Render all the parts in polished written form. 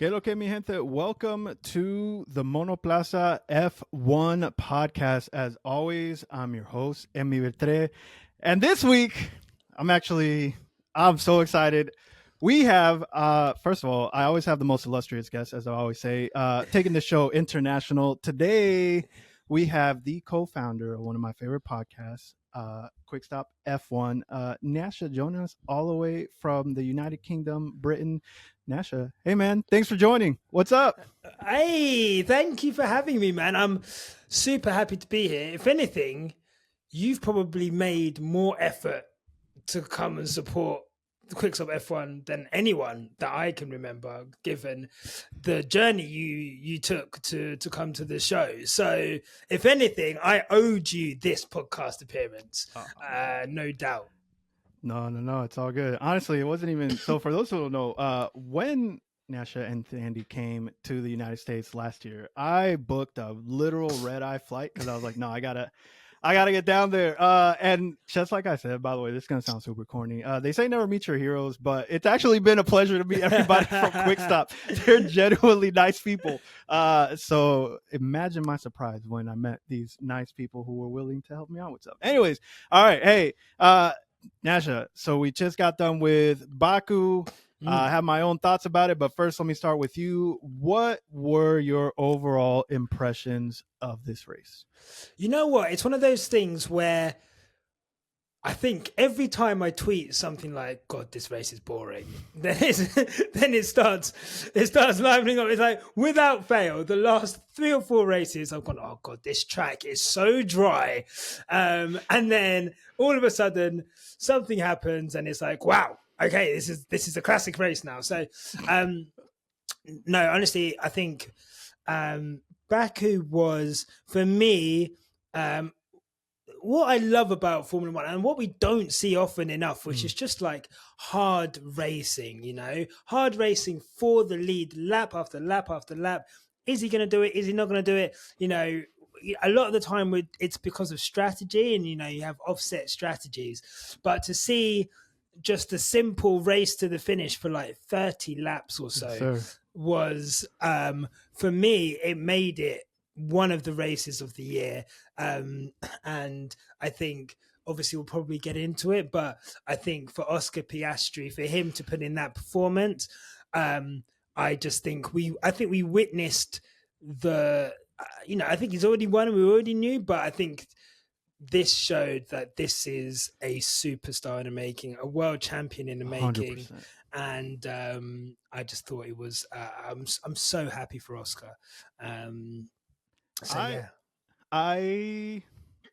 Que lo que mi gente, welcome to the Monoplaza F1 podcast. As always, I'm your host, Emi Bertre. And this week, I'm so excited. We have, first of all, I always have the most illustrious guests, as I always say, taking the show international. Today, we have the co-founder of one of my favorite podcasts, QuickStop F1, Nyasha Jonas, all the way from the United Kingdom, Britain. Nyasha, hey man, thanks for joining. What's up? Hey, thank you for having me, man. I'm super happy to be here. If anything, you've probably made more effort to come and support the QuickStop F1 than anyone that I can remember, given the journey you took to come to the show. So, if anything, I owed you this podcast appearance, no doubt. No, it's all good. Honestly, it wasn't even so. For those who don't know, when Nyasha and Andy came to the United States last year, I booked a literal red-eye flight because I was like, no, I gotta get down there. And just like I said, by the way, this is gonna sound super corny. They say never meet your heroes, but it's actually been a pleasure to meet everybody from QuickStop. They're genuinely nice people. So imagine my surprise when I met these nice people who were willing to help me out with stuff. Anyways, all right, hey, Nyasha, so we just got done with Baku. I have my own thoughts about it, but first let me start with you. What were your overall impressions of this race? You know what? It's one of those things where I think every time I tweet something like, God, this race is boring, then it starts livening up. It's like, without fail, the last 3 or 4 races, I've gone, oh God, this track is so dry. And then all of a sudden something happens and it's like, wow, okay, this is a classic race now. So no, honestly, I think Baku was, for me, what I love about Formula One and what we don't see often enough, which is just like hard racing, hard racing for the lead, lap after lap after lap. Is he going to do it? Is he not going to do it? A lot of the time it's because of strategy and, you have offset strategies. But to see just a simple race to the finish for like 30 laps or so was, for me, it made it one of the races of the year. And I think obviously we'll probably get into it, but I think for Oscar Piastri, for him to put in that performance, I think we witnessed I think he's already won and we already knew, but I think this showed that this is a superstar in the making, a world champion in the making. 100%. And I just thought it was, I'm so happy for Oscar. All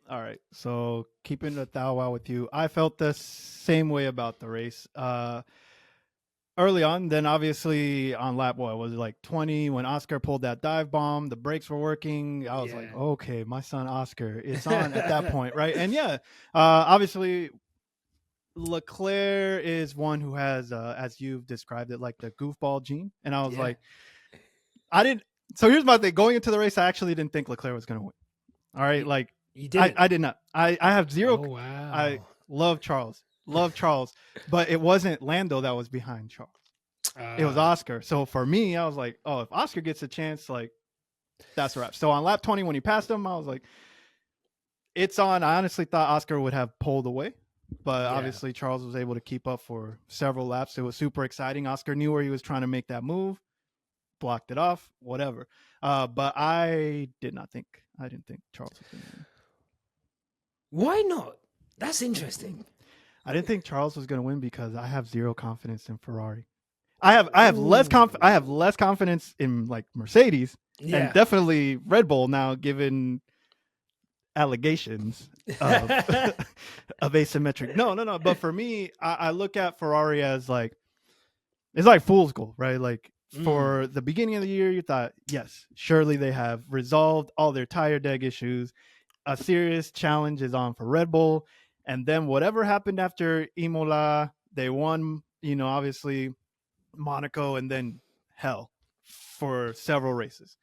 right. So keeping the thou wow with you, I felt the same way about the race. Early on, then obviously on lap, was it like 20 when Oscar pulled that dive bomb, the brakes were working. I was like, okay, my son Oscar is on at that point, right? And obviously Leclerc is one who has, as you've described it, like the goofball gene. And I was like, so here's my thing. Going into the race, I actually didn't think Leclerc was going to win. All right. Like, you didn't? I did not. I have zero. Oh, wow. I love Charles, but it wasn't Lando that was behind Charles. It was Oscar. So for me, I was like, oh, if Oscar gets a chance, like, that's a wrap. So on lap 20, when he passed him, I was like, it's on. I honestly thought Oscar would have pulled away, but obviously Charles was able to keep up for several laps. It was super exciting. Oscar knew where he was trying to make that move, blocked it off, whatever. But I didn't think Charles was going to win. Why not? That's interesting. I didn't think Charles was going to win because I have zero confidence in Ferrari. I have less confidence in like Mercedes and definitely Red Bull now, given allegations of asymmetric. No. But for me, I look at Ferrari as like, it's like fool's gold, right? Like for the beginning of the year, you thought, yes, surely they have resolved all their tire deg issues. A serious challenge is on for Red Bull. And then whatever happened after Imola, they won, obviously Monaco and then hell for several races.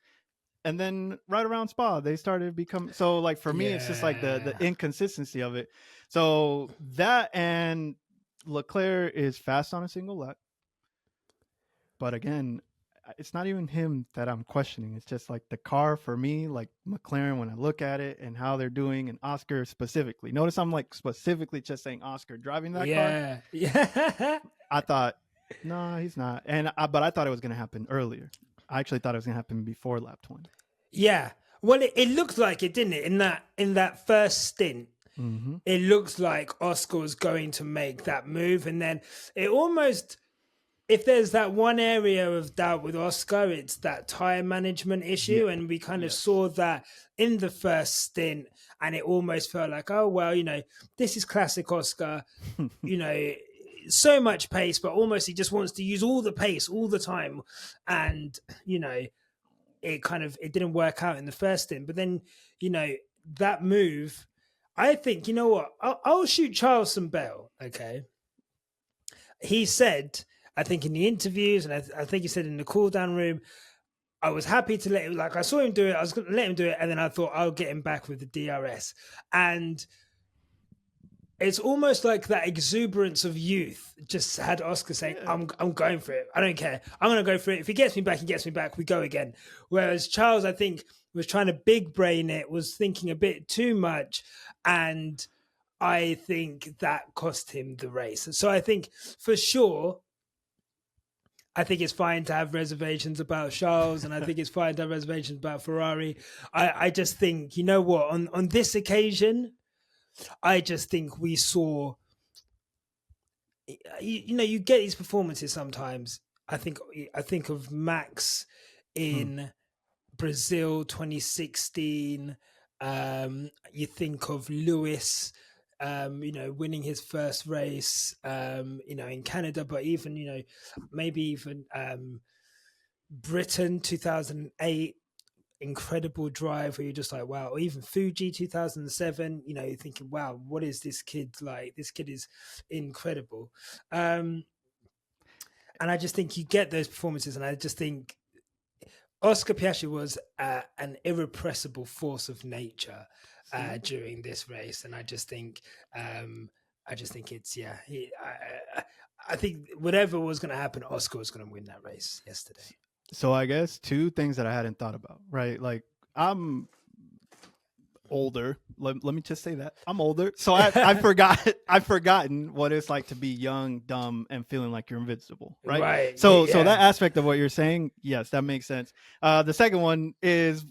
And then right around Spa, they started to become, so like for me, it's just like the inconsistency of it. So that, and Leclerc is fast on a single lap. But again, it's not even him that I'm questioning. It's just like the car for me, like McLaren, when I look at it and how they're doing, and Oscar specifically. Notice I'm like specifically just saying Oscar driving that car. Yeah. I thought, no, he's not. But I thought it was going to happen earlier. I actually thought it was going to happen before lap 20. Yeah. Well, it looked like it, didn't it? In that first stint, it looks like Oscar was going to make that move, and then it almost, if there's that one area of doubt with Oscar, it's that tire management issue, and we kind of saw that in the first stint, and it almost felt like, oh well, this is classic Oscar, so much pace, but almost he just wants to use all the pace all the time, and it didn't work out in the first stint. But then that move, I think, what, I'll shoot Charles some bail. Okay, he said, I think in the interviews, and I think he said in the cool down room, I was happy to let him, like I saw him do it, I was going to let him do it, and then I thought I'll get him back with the DRS. And it's almost like that exuberance of youth just had Oscar saying, I'm going for it. I don't care. I'm going to go for it. If he gets me back, he gets me back. We go again. Whereas Charles, I think, was trying to big brain it, was thinking a bit too much. And I think that cost him the race. So I think for sure, I think it's fine to have reservations about Charles, and I think it's fine to have reservations about Ferrari. I just think, what, on this occasion, I just think we saw, you get these performances sometimes. I think of Max in Brazil 2016. You think of Lewis, winning his first race, in Canada, but even, maybe even Britain 2008, incredible drive where you're just like, wow. Or even Fuji 2007, you're thinking, wow, what is this kid like? This kid is incredible. And I just think you get those performances, and I just think Oscar Piastri was an irrepressible force of nature during this race, and I just think it's I think whatever was going to happen, Oscar was going to win that race yesterday. So I guess two things that I hadn't thought about, right? Like, I'm older. Let me just say that I'm older. So I've forgotten what it's like to be young, dumb, and feeling like you're invincible, right? Right. So that aspect of what you're saying, yes, that makes sense. The second one is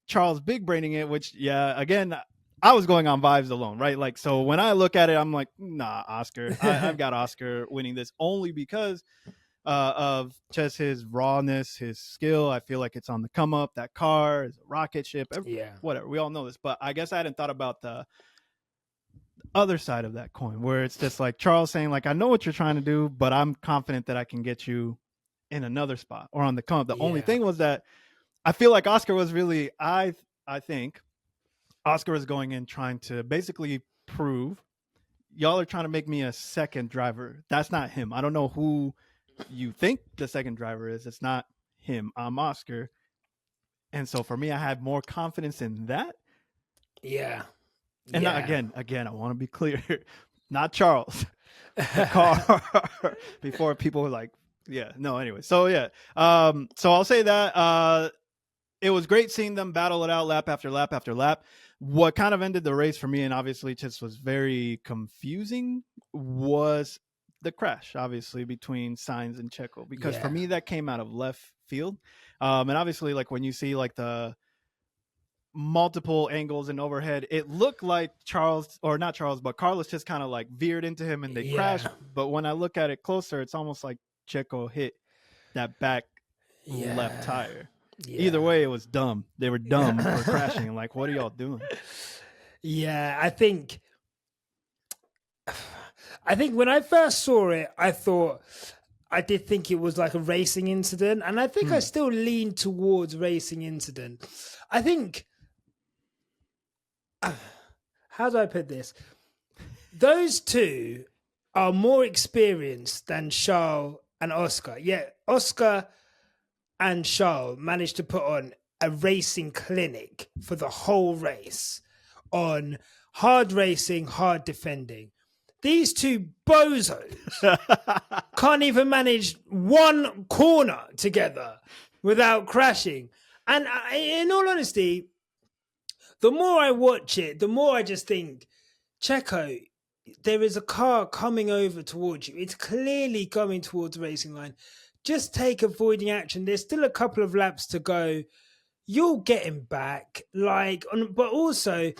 Charles big braining it, which, again, I was going on vibes alone, right? Like, so when I look at it, I'm like, nah, Oscar. I've got Oscar winning this only because of just his rawness, his skill. I feel like it's on the come up. That car is a rocket ship. Whatever. We all know this, but I guess I hadn't thought about the other side of that coin, where it's just like Charles saying, like, I know what you're trying to do, but I'm confident that I can get you in another spot or on the come up. The only thing was that I feel like Oscar was really, I think Oscar was going in trying to basically prove, y'all are trying to make me a second driver. That's not him. I don't know who you think the second driver is. It's not him. I'm Oscar. And so for me, I had more confidence in that. Yeah. And again, I want to be clear, not Charles. The car. Before people were like, anyway. So so I'll say that it was great seeing them battle it out lap after lap after lap. What kind of ended the race for me, and obviously just was very confusing, was the crash, obviously, between Sainz and Checo, because for me that came out of left field, and obviously, like, when you see like the multiple angles and overhead, it looked like but Carlos just kind of like veered into him and they crashed. But when I look at it closer, it's almost like Checo hit that back left tire. Either way, it was dumb. They were dumb for crashing. Like, what are y'all doing? I think when I first saw it, I did think it was like a racing incident. And I think I still lean towards racing incident. I think, how do I put this? Those two are more experienced than Charles and Oscar. Oscar and Charles managed to put on a racing clinic for the whole race on hard racing, hard defending. These two bozos can't even manage one corner together without crashing. And in all honesty, the more I watch it, the more I just think, Checo, there is a car coming over towards you. It's clearly coming towards the racing line. Just take avoiding action. There's still a couple of laps to go. You'll get him back. But also,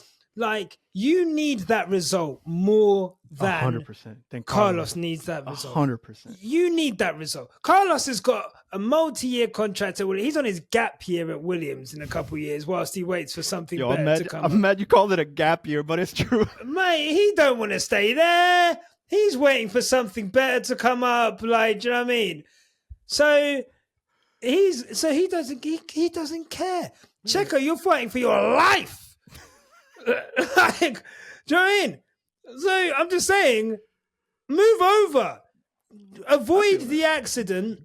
you need that result more than 100%. Carlos needs that result. 100%. You need that result. Carlos has got a multi-year contract. He's on his gap year at Williams in a couple of years whilst he waits for something better to come. I'm mad you called it a gap year, but it's true. Mate, he don't want to stay there. He's waiting for something better to come up. Do you know what I mean? So he doesn't care. Checo, you're fighting for your life. Do you know what I mean? So I'm just saying, move over, avoid the accident.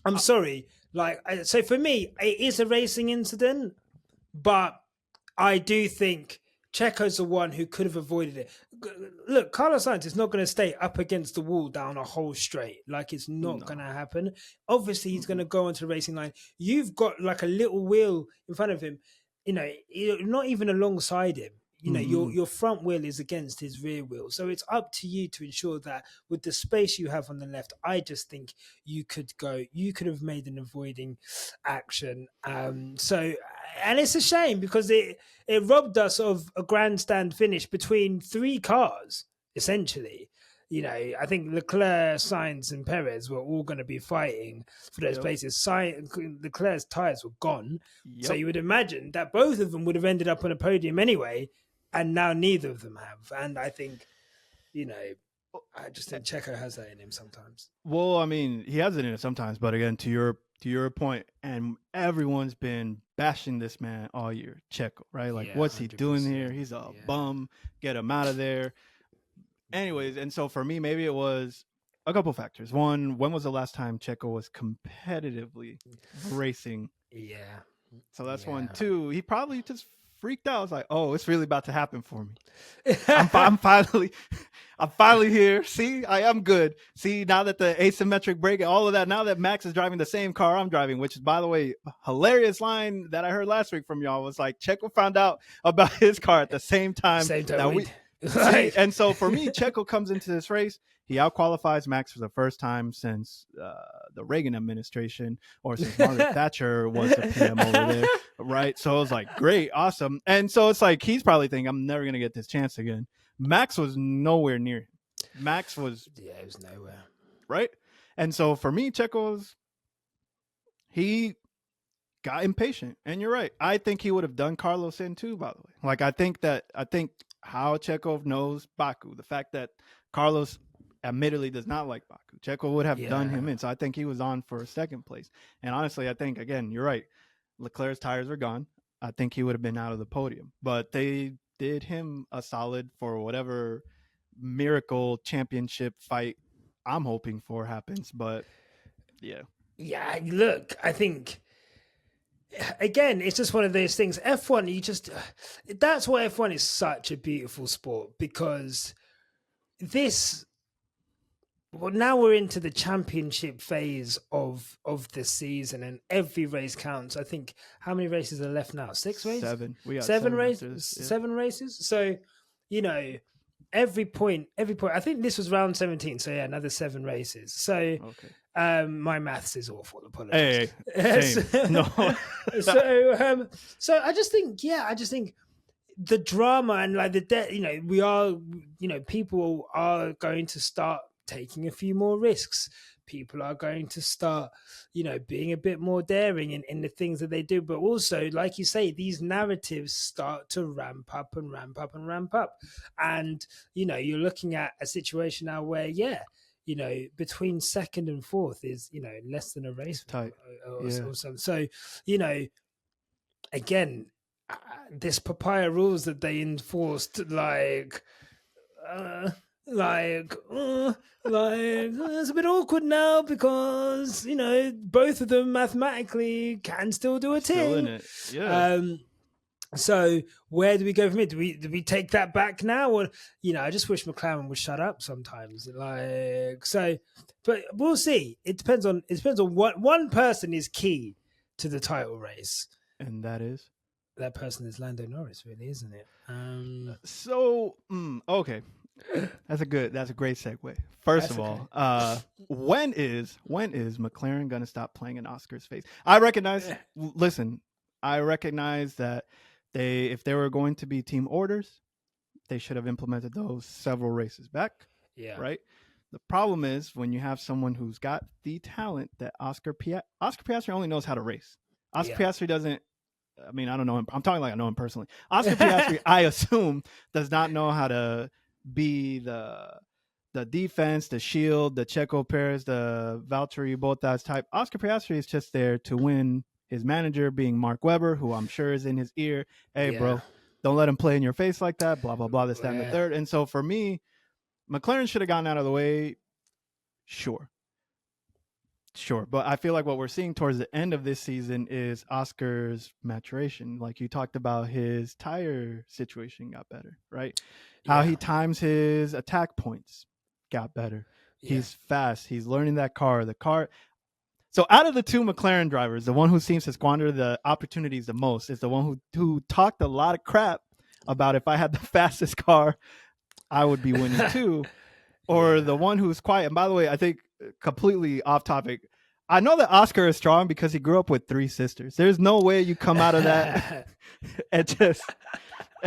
I'm sorry. So for me, it is a racing incident, but I do think Checo's the one who could have avoided it. Look, Carlos Sainz is not going to stay up against the wall down a whole straight. It's not going to happen. Obviously, he's going to go onto the racing line. You've got a little wheel in front of him. You're not even alongside him. Your front wheel is against his rear wheel. So it's up to you to ensure that with the space you have on the left, I just think you could have made an avoiding action. And it's a shame because it robbed us of a grandstand finish between three cars, essentially. I think Leclerc, Sainz, and Perez were all going to be fighting for those places. Leclerc's tyres were gone. So you would imagine that both of them would have ended up on a podium anyway, and now neither of them have. And I think, I just think Checo has that in him sometimes. Well, I mean, he has it in it sometimes, but again, to your point, and everyone's been bashing this man all year, Checo, right? What's he doing here? He's a bum. Get him out of there. Anyways, and so for me, maybe it was a couple factors. One, when was the last time Checo was competitively racing? Yeah. So that's one. Two, he probably just freaked out. I was like, oh, it's really about to happen for me. I'm finally here. See, I am good. See, now that the asymmetric brake and all of that, now that Max is driving the same car I'm driving, which is, by the way, hilarious line that I heard last week from y'all was Checo found out about his car at the same time. See, and so for me, Checo comes into this race. He out-qualifies Max for the first time since the Reagan administration, or since Margaret Thatcher was the PM over there, right? So it was great, awesome. And so it's he's probably thinking, I'm never going to get this chance again. Max was nowhere near him. Max was... Yeah, he was nowhere. Right? And so for me, he got impatient. And you're right. I think he would have done Carlos in too, by the way. I think how Checo knows Baku, the fact that Carlos admittedly does not like Baku, Checo would have done him in. So I think he was on for a second place. And honestly, I think, again, you're right. Leclerc's tires were gone. I think he would have been out of the podium. But they did him a solid for whatever miracle championship fight I'm hoping for happens. But yeah. Yeah, look, I think... Again, it's just one of those things. F1, that's why F1 is such a beautiful sport, because now we're into the championship phase of the season, and every race counts. I think, how many races are left now? 6 races? 7. We got seven races. Yeah. 7 races. So, every point, I think this was round 17. So yeah, another 7 races. So, okay. My maths is awful. Apologies. Hey, same. No. So I just think the drama and people are going to start taking a few more risks. People are going to start, being a bit more daring in the things that they do. But also, like you say, these narratives start to ramp up and ramp up and ramp up. And, you're looking at a situation now where, between second and fourth is, less than a race tight or something. So, again, this Papaya rules that they enforced, it's a bit awkward now because, both of them mathematically can still do a thing. Still in it. Yeah. So where do we go from here? Do we take that back now, or I just wish McLaren would shut up sometimes. Like so, but we'll see. It depends on what one person is key to the title race. And that is That person is Lando Norris, really, isn't it? so okay. That's a great segue. First of all, when is McLaren gonna stop playing in Oscar's face? I recognize. Listen, I recognize that if there were going to be team orders, they should have implemented those several races back. Yeah. Right. The problem is when you have someone who's got the talent that Oscar Piastri only knows how to race. Oscar Piastri doesn't. I mean, I don't know him. I'm talking like I know him personally. Oscar Piastri, I assume, does not know how to be the defense, the shield, the Checo Perez, the Valtteri Bottas type. Oscar Piastri is just there to win. His manager being Mark Webber, who I'm sure is in his ear. Hey, bro, don't let him play in your face like that. Blah, blah, blah, this, that, and the third. And so for me, McLaren should have gotten out of the way. Sure. But I feel like what we're seeing towards the end of this season is Oscar's maturation. Like you talked about, his tire situation got better, right? How he times his attack points got better. He's fast. He's learning that car. So out of the two McLaren drivers, the one who seems to squander the opportunities the most is the one who talked a lot of crap about, if I had the fastest car, I would be winning too. Or the one who's quiet. And by the way, I think completely off topic, I know that Oscar is strong because he grew up with 3 sisters. There's no way you come out of that and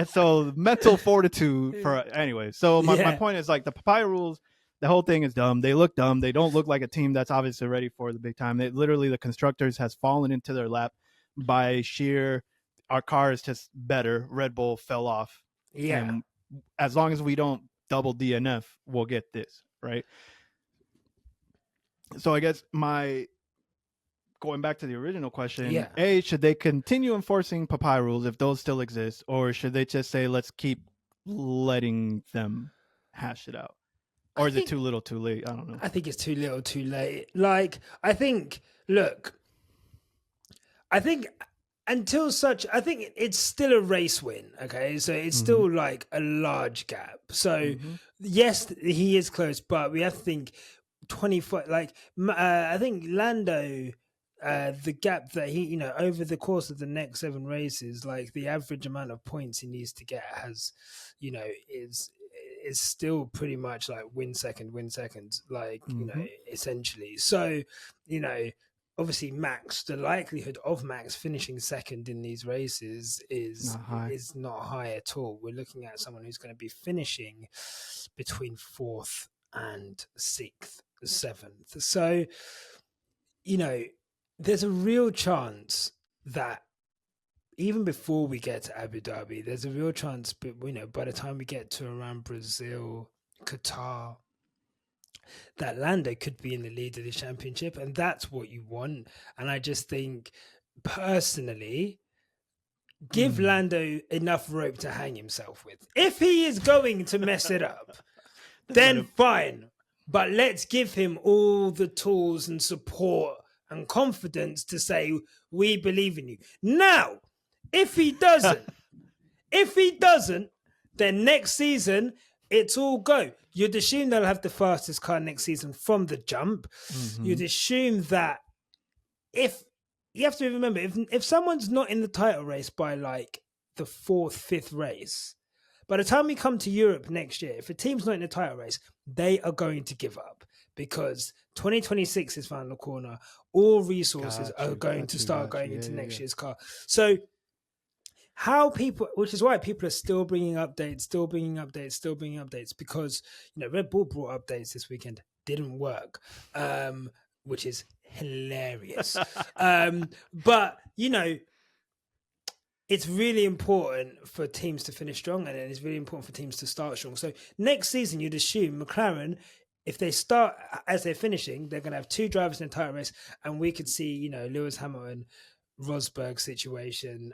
so mental fortitude anyway. So my point is, like, the Papaya rules, the whole thing is dumb. They look dumb. They don't look like a team that's obviously ready for the big time. The constructors has fallen into their lap by sheer, our car is just better. Red Bull fell off. Yeah. And as long as we don't double DNF, we'll get this, right? So I guess going back to the original question, should they continue enforcing Papaya rules if those still exist, or should they just say, let's keep letting them hash it out? Or is it too little too late? I don't know. I think it's too little too late. Like, I think it's still a race win. Okay. So it's still like a large gap. So yes, he is close, but we have to think 24, like, I think Lando, the gap that he, over the course of the next 7 races, like the average amount of points he needs to get has, is still pretty much like win second, like, essentially. So, obviously Max, the likelihood of Max finishing second in these races is not high at all. We're looking at someone who's going to be finishing between 4th and 6th, 7th. So, there's a real chance that even before we get to Abu Dhabi, there's a real chance, but by the time we get to around Brazil, Qatar, that Lando could be in the lead of the championship, and that's what you want. And I just think, personally, give Lando enough rope to hang himself with. If he is going to mess it up, then fine. But let's give him all the tools and support and confidence to say, we believe in you. Now, if he doesn't, then next season, it's all go. You'd assume they'll have the fastest car next season from the jump. You'd assume that you have to remember, if someone's not in the title race by like the 4th, 5th race, by the time we come to Europe next year, if a team's not in the title race, they are going to give up, because 2026 is around the corner. All resources are going to start going into next year's car. So which is why people are still bringing updates, because, Red Bull brought updates this weekend, didn't work, which is hilarious. But, it's really important for teams to finish strong, and it's really important for teams to start strong. So next season, you'd assume McLaren, if they start as they're finishing, they're going to have 2 drivers in the title race, and we could see, Lewis Hamilton, Rosberg situation,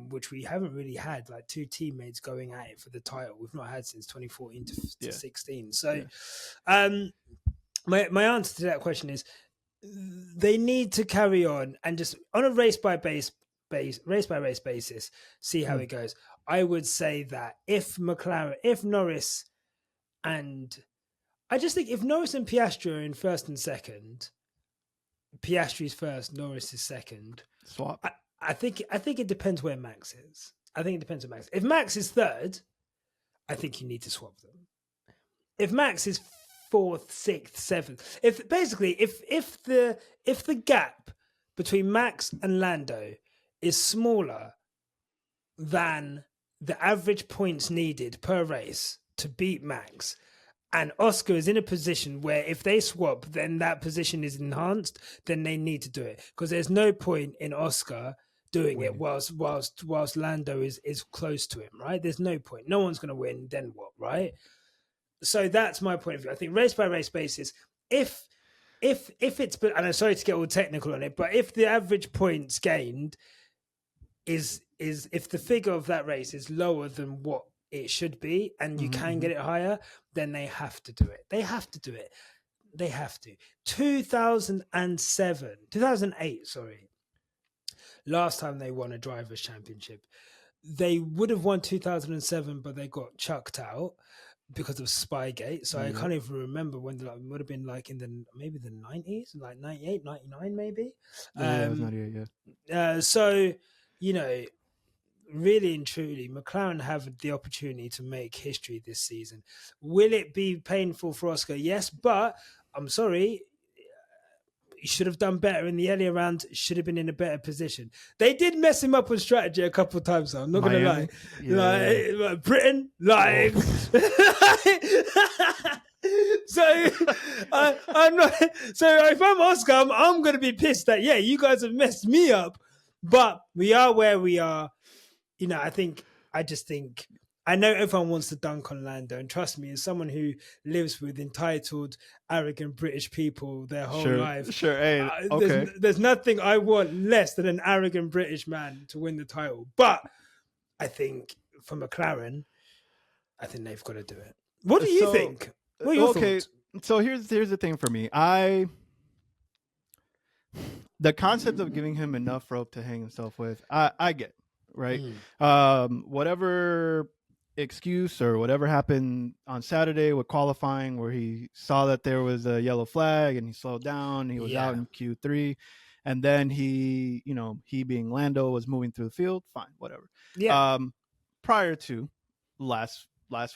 which we haven't really had, like 2 teammates going at it for the title. We've not had since 2014 to 16. So, my answer to that question is, they need to carry on and just on a race by race race basis, see how it goes. I would say that if Norris, and I just think if Norris and Piastri are in first and second, Piastri's first, Norris is second. Swap. I think it depends where Max is. I think it depends on Max. If Max is third, I think you need to swap them. If Max is fourth, sixth, seventh, if the gap between Max and Lando is smaller than the average points needed per race to beat Max, and Oscar is in a position where if they swap, then that position is enhanced, then they need to do it. Because there's no point in Oscar doing it whilst Lando is close to him, right? There's no point. No one's going to win, then what, right? So that's my point of view. I think race by race basis, if it's, and I'm sorry to get all technical on it, but if the average points gained is if the figure of that race is lower than what it should be, and you can get it higher, then they have to do it. They have to do it. They have to. 2008, sorry. Last time they won a drivers' championship. They would have won 2007, but they got chucked out because of Spygate. So I can't even remember when. It would have been like in maybe the 90s, like 98, 99 maybe. Yeah, it was 98, so, really and truly, McLaren have the opportunity to make history this season. Will it be painful for Oscar? Yes, but I'm sorry. He should have done better in the earlier round. Should have been in a better position. They did mess him up with strategy a couple of times, though. I'm not going to lie. Yeah. Like, Britain, like... So I'm not. So if I'm Oscar, I'm going to be pissed that, you guys have messed me up. But we are where we are. I know everyone wants to dunk on Lando, and trust me, as someone who lives with entitled, arrogant British people their whole life, Hey, okay. There's nothing I want less than an arrogant British man to win the title. But I think for McLaren, I think they've got to do it. What do you think? What are your thoughts? So here's the thing for me. The concept of giving him enough rope to hang himself with, I get, right? Whatever excuse or whatever happened on Saturday with qualifying, where he saw that there was a yellow flag and he slowed down, he was out in Q3, and then he being Lando was moving through the field, fine, whatever. Prior to last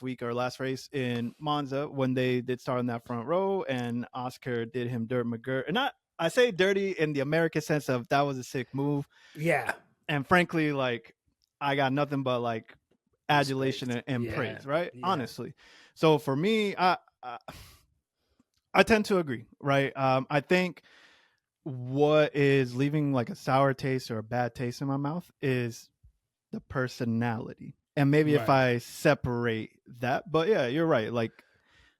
week or last race in Monza, when they did start in that front row and Oscar did him dirt McGirt, and I say dirty in the American sense of that was a sick move. Yeah. And frankly, like, I got nothing but like adulation and praise, right? Yeah. Honestly. So for me, I tend to agree, right? I think what is leaving like a sour taste or a bad taste in my mouth is the personality. And maybe if I separate that, but yeah, you're right. Like,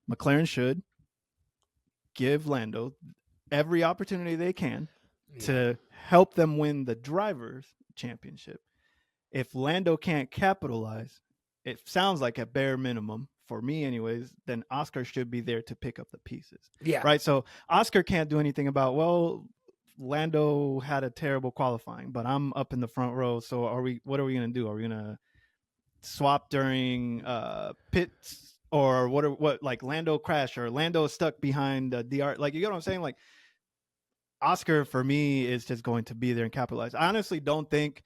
McLaren should give Lando every opportunity they can to help them win the drivers' championship. If Lando can't capitalize, it sounds like at bare minimum, for me anyways, then Oscar should be there to pick up the pieces. Yeah. Right? So Oscar can't do anything about, Lando had a terrible qualifying, but I'm up in the front row. So what are we going to do? Are we going to swap during pits, or what like Lando crash, or Lando stuck behind DR? Like, you get what I'm saying? Like, Oscar for me is just going to be there and capitalize. I honestly don't think,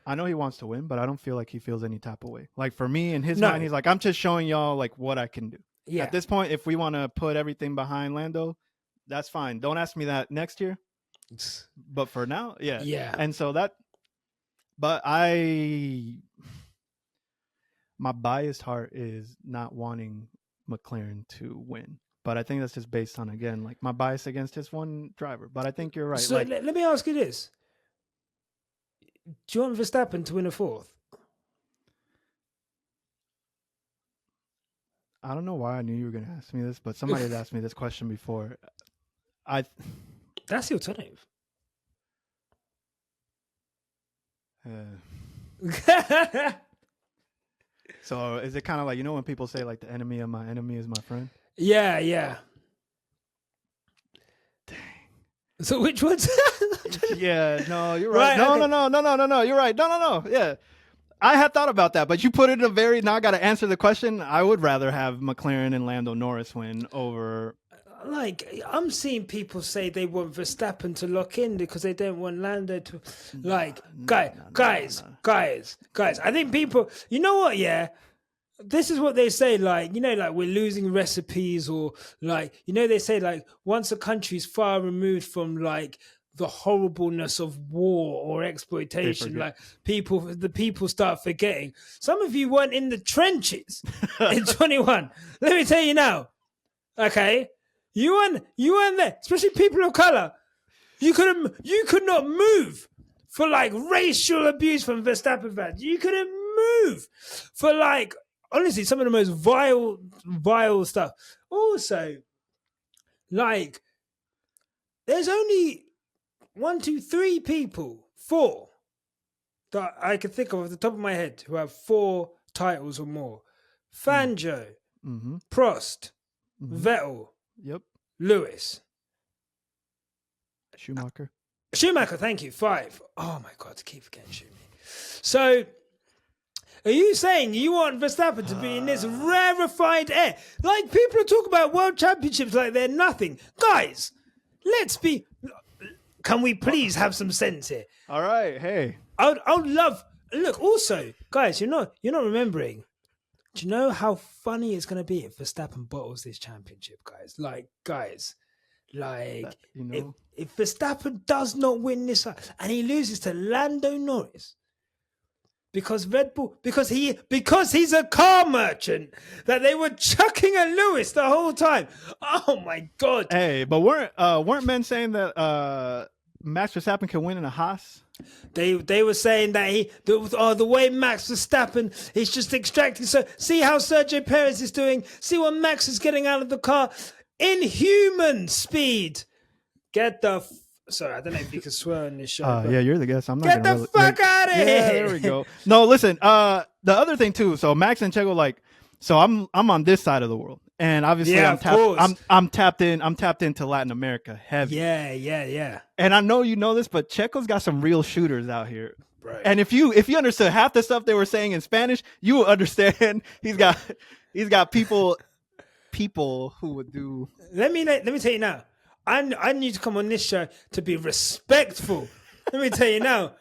I know he wants to win, but I don't feel like he feels any type of way. Like, for me, in his mind, he's like, I'm just showing y'all like what I can do. Yeah. At this point, if we want to put everything behind Lando, that's fine. Don't ask me that next year. But for now, yeah. And so but my biased heart is not wanting McLaren to win. But I think that's just based on, again, like, my bias against just one driver. But I think you're right. So let me ask you this. Do you want Verstappen to win a fourth? I don't know why I knew you were going to ask me this, but somebody had asked me this question before. That's the alternative. So is it kind of like, when people say like the enemy of my enemy is my friend? Yeah. So which ones? Yeah, no, you're right. No, okay. no. You're right. No. Yeah. I had thought about that, but you put it in a very, now I got to answer the question. I would rather have McLaren and Lando Norris win over. Like, I'm seeing people say they want Verstappen to lock in because they don't want Lando to. Like, guys. I think people. You know what? Yeah, this is what they say. Like, like we're losing recipes, or like, they say like once a country's far removed from like the horribleness of war or exploitation, like the people start forgetting. Some of you weren't in the trenches in 21. Let me tell you now. Okay. You weren't there, especially people of color. You could not move for like racial abuse from Verstappen fans. You couldn't move for like, honestly, some of the most vile stuff. Also, like, there's only 1, 2, 3 people, 4 that I can think of off the top of my head who have 4 titles or more. Fangio, Prost, Vettel. Yep. Lewis. Schumacher, thank you. 5. Oh my God, I keep forgetting Schumacher. So, are you saying you want Verstappen to be in this rarefied air? Like, people are talking about world championships like they're nothing. Guys, can we please have some sense here? All right, hey. I would love, look, also, guys, you're not remembering. Do you know how funny it's going to be if Verstappen bottles this championship, guys? Like, if Verstappen does not win this and he loses to Lando Norris because Red Bull, because he's a car merchant that they were chucking at Lewis the whole time. Oh my God! Hey, but weren't men saying that Max Verstappen can win in a Haas? They were saying that the way Max Verstappen is just extracting. So see how Sergio Perez is doing. See what Max is getting out of the car. Inhuman speed. Sorry, I don't know if you can swear on this show. Yeah, you're the guest. I'm not. Get the fuck out of here. Yeah, there we go. No, listen. The other thing too. So Max and Checo, like, so I'm on this side of the world, and obviously I'm tapped into Latin America heavy. Yeah. And I know you know this, but Checo's got some real shooters out here. Right. And if you understood half the stuff they were saying in Spanish, you would understand. He's got people who would do. Let me tell you now. I need to come on this show to be respectful. Let me tell you now.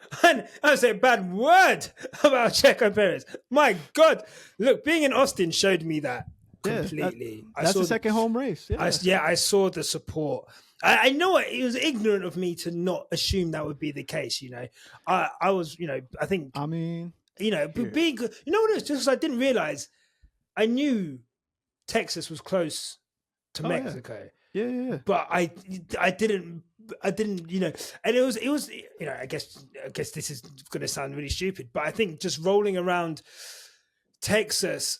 I say a bad word about Checo Perez. My God. Look, being in Austin showed me that completely. That's the second home race. Yeah. I saw the support. I know it was ignorant of me to not assume that would be the case. I was, I think. I mean, being good. You know what it is? Just because I didn't realize, I knew Texas was close to Mexico. Yeah. But I didn't, and it was, I guess this is going to sound really stupid, but I think just rolling around Texas,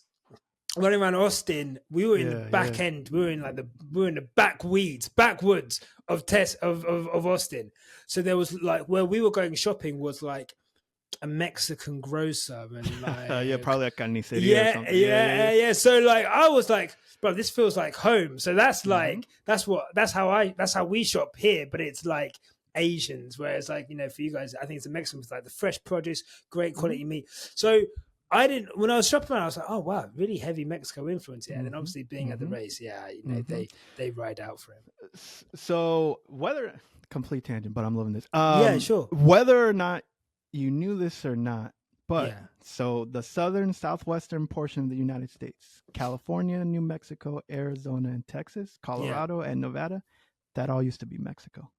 running around Austin, we were in the back end. We were in the backwoods of Austin. So there was like, where we were going shopping was like a Mexican grocer and like probably a carniceria or something. Yeah. So like I was like, bro, this feels like home. So that's like that's how we shop here, but it's like Asians, whereas like, for you guys, I think it's the Mexicans, like the fresh produce, great quality meat. So when I was shopping around, I was like, oh wow, really heavy Mexico influence here. And then obviously being at the race, they ride out for him. So complete tangent, but I'm loving this. Yeah, sure. Whether or not you knew this or not, but so the southwestern portion of the United States, California, New Mexico, Arizona, and Texas, Colorado, and Nevada, that all used to be Mexico.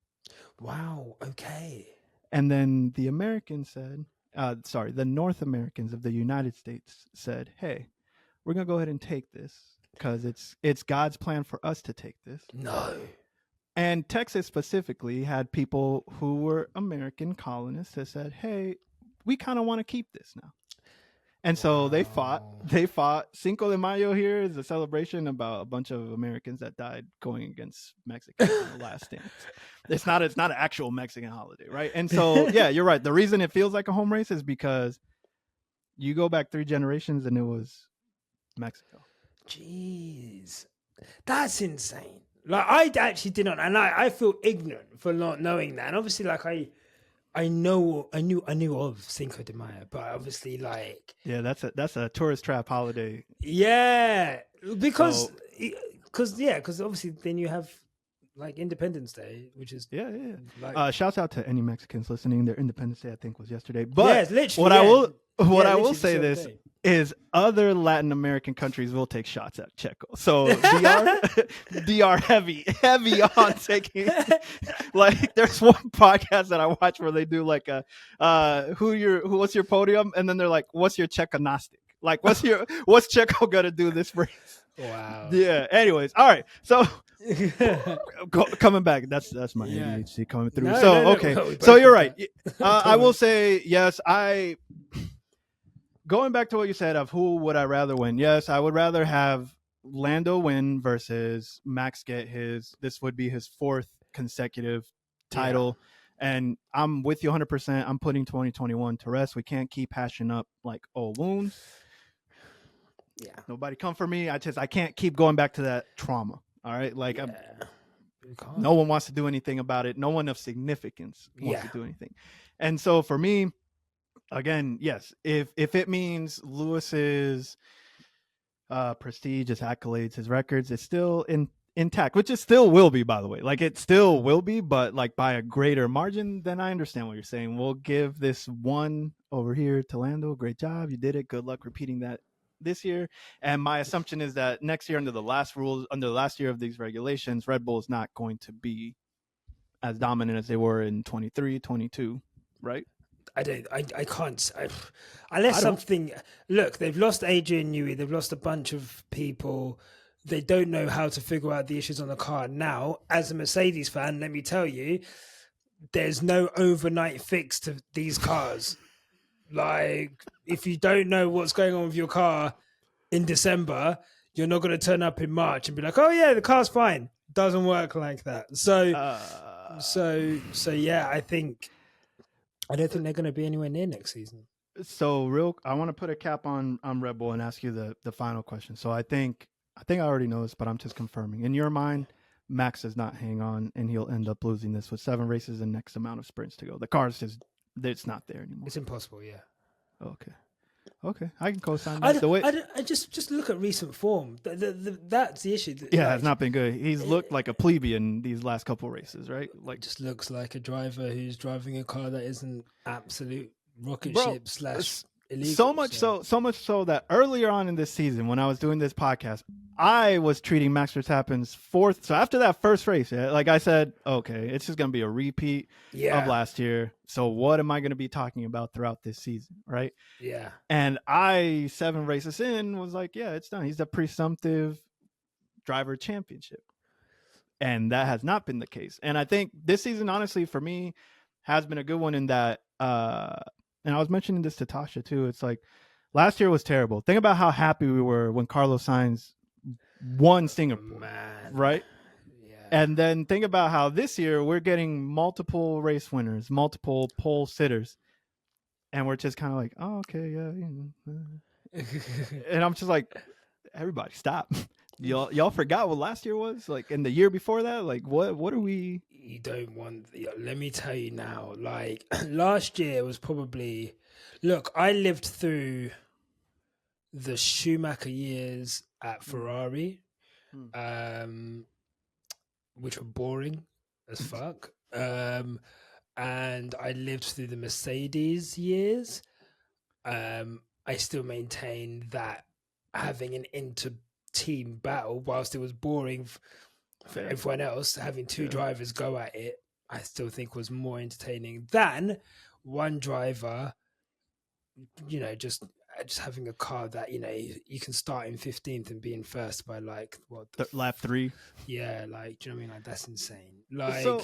Wow. Okay. And then the Americans said, the North Americans of the United States said, hey, we're going to go ahead and take this because it's God's plan for us to take this. No. And Texas specifically had people who were American colonists that said, hey, we kind of want to keep this now. And so they fought. Cinco de Mayo here is a celebration about a bunch of Americans that died going against Mexico in the last dance. It's not an actual Mexican holiday, right? And so, yeah, you're right. The reason it feels like a home race is because you go back 3 generations and it was Mexico. Jeez. That's insane. Like I actually did not, and I feel ignorant for not knowing that. And obviously, like I knew of Cinco de Mayo, but obviously, like Yeah, that's a tourist trap holiday. yeah, because So because obviously then you have like Independence Day, which is yeah. like Shouts out to any Mexicans listening. Their Independence Day, I think, was yesterday. yeah, But it's literally, what I will literally the say same this day. is other Latin American countries will take shots at Checo. So DR heavy on taking. Like there's one podcast that I watch where they do like a what's your podium, and then they're like, what's your Checonostic? Like what's Checo gonna do this race? Wow. Yeah. Anyways, all right. So coming back, that's my ADHD coming through. No, so no, okay, we so both you're got right. that. I will say yes. Going back to what you said of who would I rather win? Yes, I would rather have Lando win versus Max get his. This would be his 4th consecutive title. And I'm with you 100%. I'm putting 2021 to rest. We can't keep hashing up like old wounds. Yeah. Nobody come for me. I can't keep going back to that trauma. All right. Like no one wants to do anything about it. No one of significance wants to do anything. And so for me, again, yes, if it means Lewis's prestige, his accolades, his records, it's still intact, which it still will be, by the way. Like it still will be, but like by a greater margin, then I understand what you're saying. We'll give this one over here to Lando. Great job. You did it. Good luck repeating that this year. And my assumption is that next year, under the last year of these regulations, Red Bull is not going to be as dominant as they were in 23, 22, right? I can't. Unless something. Look, they've lost Adrian Newey. They've lost a bunch of people. They don't know how to figure out the issues on the car. Now, as a Mercedes fan, let me tell you, there's no overnight fix to these cars. Like, if you don't know what's going on with your car in December, you're not going to turn up in March and be like, oh yeah, the car's fine. Doesn't work like that. So yeah, I don't think they're going to be anywhere near next season. So I want to put a cap on Red Bull and ask you the final question. So I think I already know this, but I'm just confirming. In your mind, Max does not hang on, and he'll end up losing this with 7 races and X amount of sprints to go. The car's it's not there anymore. It's impossible, yeah. Okay, I can co-sign that. I just look at recent form. That's the issue. It's not been good. He's looked like a plebeian these last couple races, right? Like just looks like a driver who's driving a car that isn't absolute rocket ship / illegal. So much so that earlier on in this season, when I was doing this podcast, I was treating Max Verstappen's 4th. So after that first race, like I said, okay, it's just going to be a repeat of last year. So what am I going to be talking about throughout this season, right? Yeah. And 7 races in was like, yeah, it's done. He's the presumptive driver championship. And that has not been the case. And I think this season, honestly, for me, has been a good one in that and I was mentioning this to Tasha too. It's like last year was terrible. Think about how happy we were when Carlos Sainz won Singapore, right? Yeah. And then think about how this year we're getting multiple race winners, multiple pole sitters, and we're just kind of like, oh, okay, yeah. And I'm just like, everybody, stop. Y'all forgot what last year was like, and the year before that. Like, what are we? You don't want. Let me tell you now. Like last year was probably. Look, I lived through the Schumacher years at Ferrari, which were boring as fuck. And I lived through the Mercedes years. I still maintain that having an inter-team battle, whilst it was boring for everyone else, having 2 drivers go at it, I still think was more entertaining than one driver, just having a car that, you can start in 15th and be in first by like, what? Lap 3? Yeah, like, do you know what I mean? Like, that's insane. Like, so,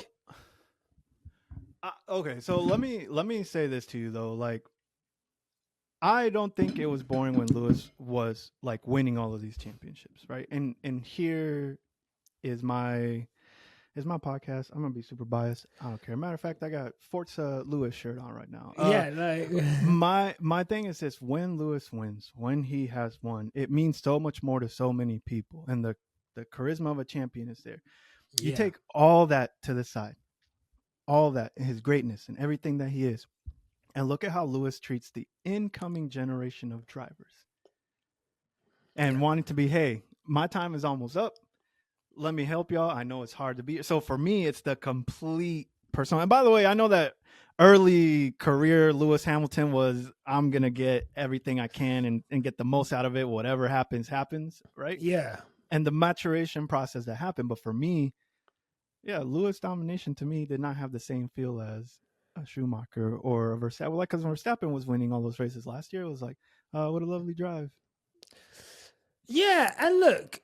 okay, so let me say this to you, though. Like, I don't think it was boring when Lewis was like winning all of these championships, right? And here is my podcast. I'm gonna be super biased. I don't care. Matter of fact, I got Forza Lewis shirt on right now. My thing is this: when Lewis wins, when he has won, it means so much more to so many people, and the charisma of a champion is there. You take all that to the side, all that, his greatness and everything that he is, and look at how Lewis treats the incoming generation of drivers. And wanting to be, hey, my time is almost up. Let me help y'all. I know it's hard to be. So for me, it's the complete personal. And by the way, I know that early career Lewis Hamilton was, I'm going to get everything I can and get the most out of it. Whatever happens, right? Yeah. And the maturation process that happened. But for me, Lewis domination to me did not have the same feel as a Schumacher or a Verstappen. Like, because Verstappen was winning all those races last year, it was like, what a lovely drive. Yeah, and look,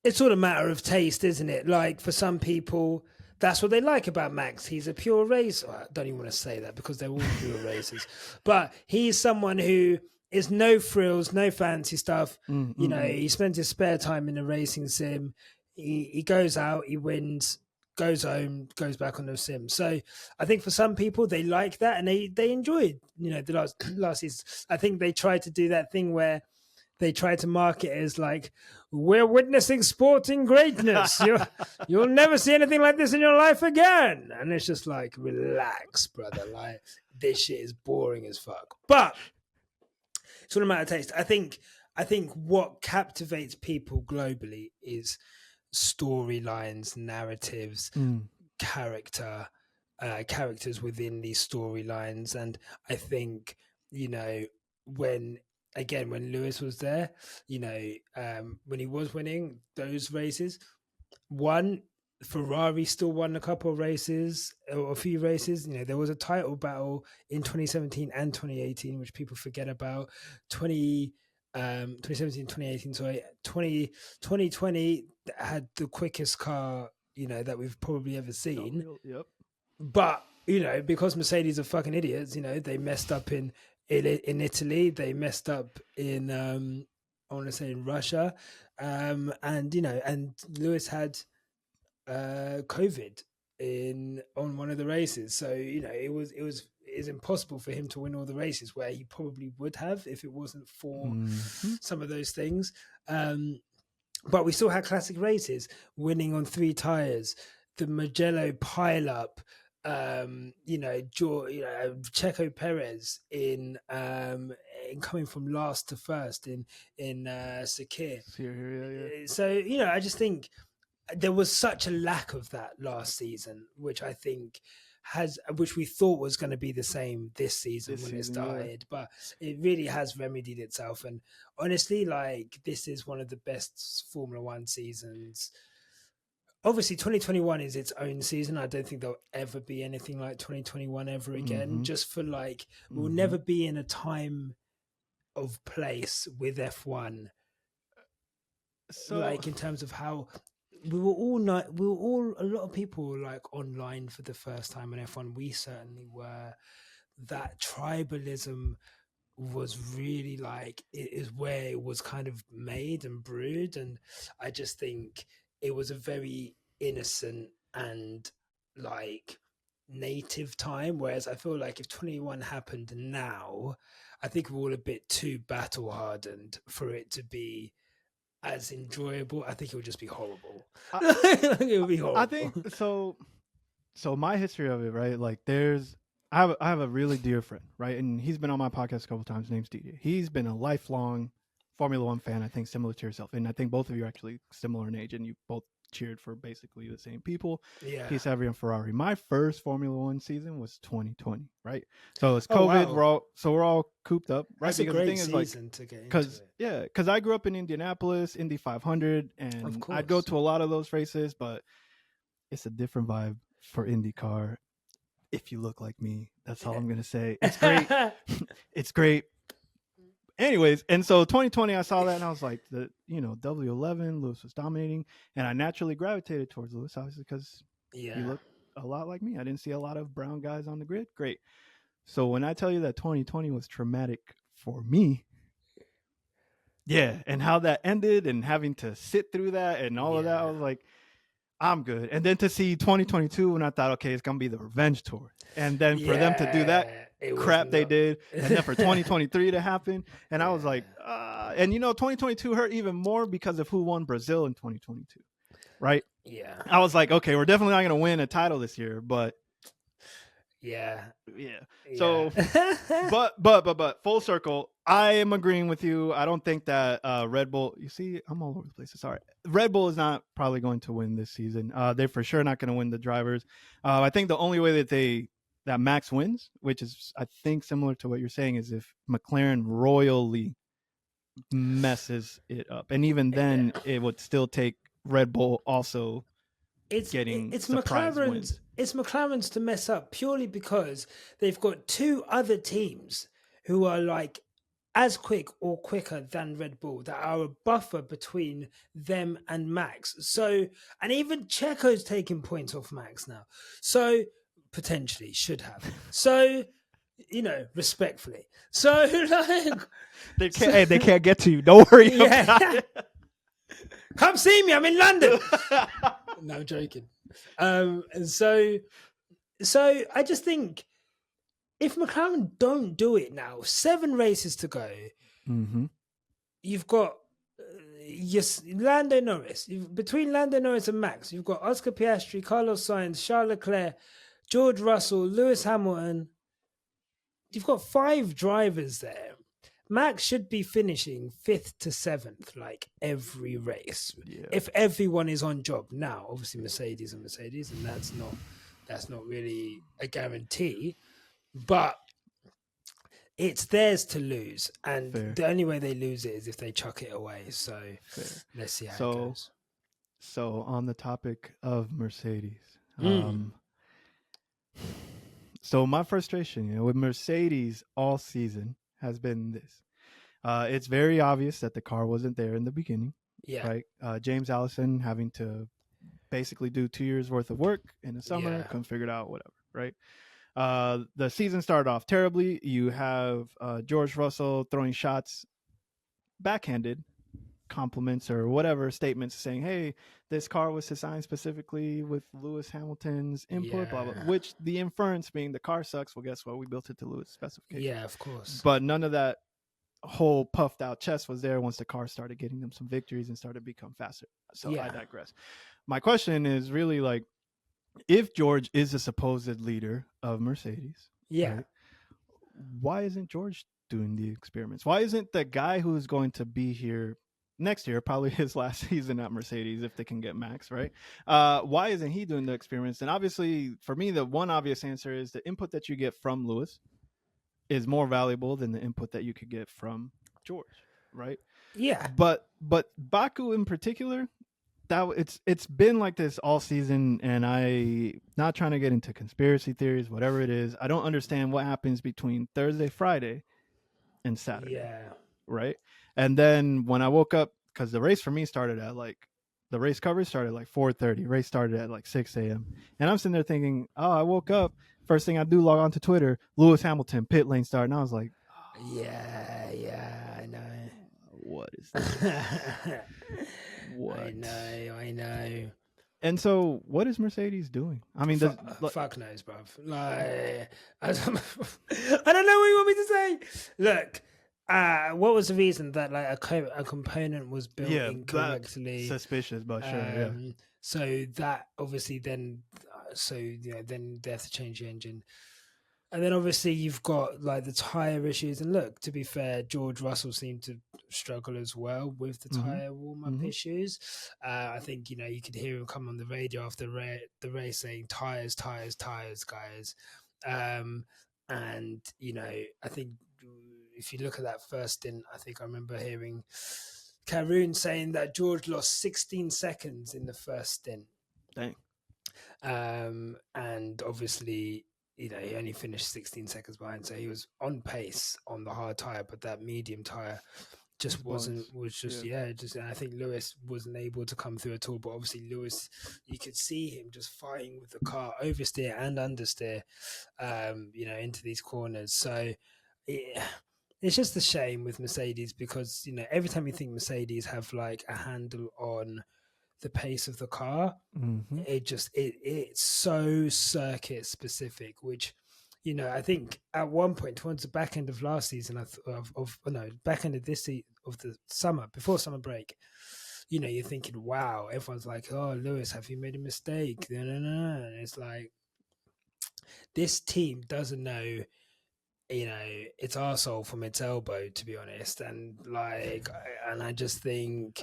it's all a matter of taste, isn't it? Like, for some people, that's what they like about Max. He's a pure racer. I don't even want to say that because they're all pure racers. But he's someone who is no frills, no fancy stuff. You know, he spends his spare time in a racing sim. He goes out, he wins, goes home, goes back on the sim. So I think for some people, they like that and they enjoyed, you know, the last season. I think they tried to do that thing where they try to market it as like, we're witnessing sporting greatness. You'll never see anything like this in your life again. And it's just like, relax, brother. Like, this shit is boring as fuck. But it's all a matter of taste. I think what captivates people globally is storylines, narratives, characters within these storylines. And I think, you know, when Lewis was there, you know, when he was winning those races, Ferrari still won a couple of races or a few races. You know, there was a title battle in 2017 and 2018, which people forget about. 2017, 2018, sorry, 2020 had the quickest car, you know, that we've probably ever seen. Yep. But, you know, because Mercedes are fucking idiots, you know, they messed up in Italy, they messed up in I want to say in Russia, and you know, and Lewis had COVID on one of the races, so you know it was impossible for him to win all the races where he probably would have if it wasn't for some of those things. But we still had classic races, winning on 3 tires, the Mugello pileup. Checo Perez in coming from last to first in Sakir. Yeah. So, you know, I just think there was such a lack of that last season, which we thought was going to be the same this season when it started, but it really has remedied itself. And honestly, like, this is one of the best Formula One seasons. Obviously, 2021 is its own season. I don't think there'll ever be anything like 2021 ever again. Just for like, we'll never be in a time of place with F1. So, like, in terms of how a lot of people were like online for the first time in F1. We certainly were. That tribalism was really like, it is where it was kind of made and brewed. And I just think it was a very innocent and like native time. Whereas I feel like if 21 happened now, I think we're all a bit too battle hardened for it to be as enjoyable. I think it would just be horrible. It would be horrible. I think so. So my history of it, right? Like, I have a really dear friend, right? And he's been on my podcast a couple of times. His name's DJ. He's been a lifelong Formula One fan, I think, similar to yourself. And I think both of you are actually similar in age, and you both cheered for basically the same people. Yeah. Piastri and Ferrari. My first Formula One season was 2020, right? So it's COVID. Wow. We're all cooped up, right? That's because a great the thing season is, like, to get into it. because I grew up in Indianapolis, Indy 500, and I'd go to a lot of those races, but it's a different vibe for IndyCar. If you look like me, that's all I'm gonna say. It's great. It's great. Anyways, and so 2020, I saw that and I was like, W11, Lewis was dominating, and I naturally gravitated towards Lewis, obviously, because he looked a lot like me. I didn't see a lot of brown guys on the grid. Great. So when I tell you that 2020 was traumatic for me, and how that ended and having to sit through that and all of that, I was like, I'm good. And then to see 2022, when I thought, okay, it's gonna be the revenge tour, and then for them to do that crap they did, and then for 2023 to happen, and I was like, and 2022 hurt even more because of who won Brazil in 2022. right? Yeah. I was like, okay, we're definitely not going to win a title this year, but yeah. So, but full circle, I am agreeing with you. I don't think that Red Bull. You see, I'm all over the place. Sorry, Red Bull is not probably going to win this season. They're for sure not going to win the drivers. I think the only way that Max wins, which is I think similar to what you're saying, is if McLaren royally messes it up, and even then, it would still take Red Bull also getting surprise wins. It's McLaren's to mess up purely because they've got two other teams who are like as quick or quicker than Red Bull that are a buffer between them and Max. So, and even Checo's taking points off Max now. So, potentially should have. So, respectfully. So, like they can't get to you. Don't worry about it. Come see me. I'm in London. No, I'm joking. And so I just think if McLaren don't do it now, 7 races to go, you've got Lando Norris. Between Lando Norris and Max, you've got Oscar Piastri, Carlos Sainz, Charles Leclerc, George Russell, Lewis Hamilton. You've got 5 drivers there. Max should be finishing 5th to 7th, like every race, if everyone is on job. Now, obviously, Mercedes, and that's not really a guarantee, but it's theirs to lose, and the only way they lose it is if they chuck it away. So let's see how it goes. So on the topic of Mercedes, so my frustration, with Mercedes all season has been this. It's very obvious that the car wasn't there in the beginning. Yeah. Right. James Allison having to basically do 2 years worth of work in the summer, couldn't figure it out, whatever. Right. The season started off terribly. You have George Russell throwing shots, backhanded compliments or whatever statements saying, hey, this car was designed specifically with Lewis Hamilton's input, blah, blah, which the inference being the car sucks. Well, guess what? We built it to Lewis specification. Yeah, of course. But none of that whole puffed out chest was there once the car started getting them some victories and started to become faster. So I digress. My question is really like, if George is a supposed leader of Mercedes, right, why isn't George doing the experiments? Why isn't the guy who's going to be here next year, probably his last season at Mercedes, if they can get Max, right? Why isn't he doing the experiments? And obviously, for me, the one obvious answer is the input that you get from Lewis is more valuable than the input that you could get from George, right? Yeah. But Baku in particular, it's been like this all season, and I not trying to get into conspiracy theories, whatever it is. I don't understand what happens between Thursday, Friday, and Saturday. Yeah. Right. And then when I woke up, because the race for me started at the race coverage started like 4:30. Race started at like 6 a.m. And I'm sitting there thinking, I woke up. First thing I do, log on to Twitter, Lewis Hamilton pit lane start. And I was like, I know. What is this? What? I know. And so, what is Mercedes doing? I mean, fuck knows, bruv. Like, I don't know what you want me to say. Look, what was the reason that like a component was built incorrectly? Suspicious, but sure. So that obviously then, then they have to change the engine. And then obviously you've got like the tire issues. And look, to be fair, George Russell seemed to struggle as well with the tire warm-up issues. I think, you could hear him come on the radio after the race saying tires, guys. And, I think if you look at that first stint, I think I remember hearing Karun saying that George lost 16 seconds in the first stint. Dang. And obviously, he only finished 16 seconds behind, so he was on pace on the hard tire, but that medium tire just I think Lewis wasn't able to come through at all. But obviously Lewis, you could see him just fighting with the car, oversteer and understeer, into these corners. So it's just a shame with Mercedes because, every time you think Mercedes have like a handle on the pace of the car, it's so circuit specific, which I think at one point towards the back end of last season, back end of this of the summer before summer break, you're thinking, wow, everyone's like, oh, Lewis, have you made a mistake? No. And it's like, this team doesn't know, its arsehole from its elbow, to be honest. And like, and I just think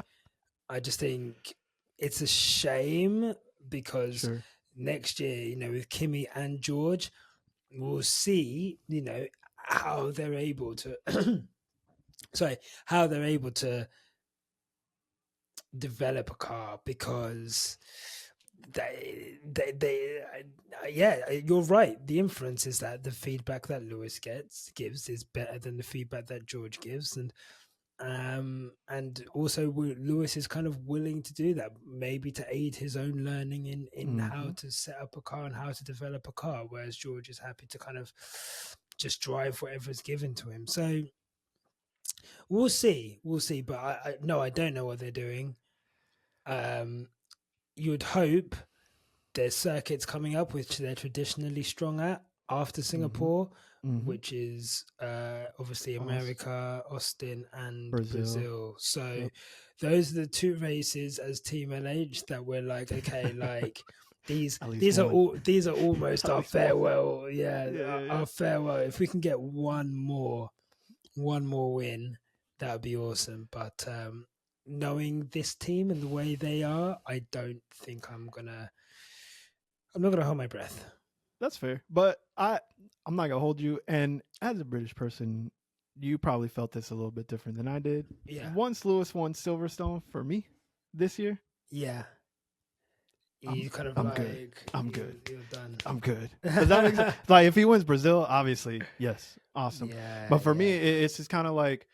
it's a shame because next year, with Kimi and George, we'll see, how they're able to, how they're able to develop a car, because you're right. The inference is that the feedback that Lewis gives is better than the feedback that George gives, and also Lewis is kind of willing to do that, maybe to aid his own learning in how to set up a car and how to develop a car, whereas George is happy to kind of just drive whatever's given to him. So we'll see, but I don't know what they're doing. You would hope there's circuits coming up which they're traditionally strong at after Singapore, which is obviously America, Austin, and Brazil. So those are the 2 races as Team LH that we're like, okay, like these are almost our farewell. Our farewell. If we can get one more win, that would be awesome. But knowing this team and the way they are, I don't think I'm not gonna hold my breath. That's fair, but I'm not gonna hold you. And as a British person, you probably felt this a little bit different than I did. Yeah. Once Lewis won Silverstone for me this year, you kind of I'm like, good. I'm good. You're done. I'm good. Like if he wins Brazil, obviously, yes, awesome. But for me, it's just kind of like,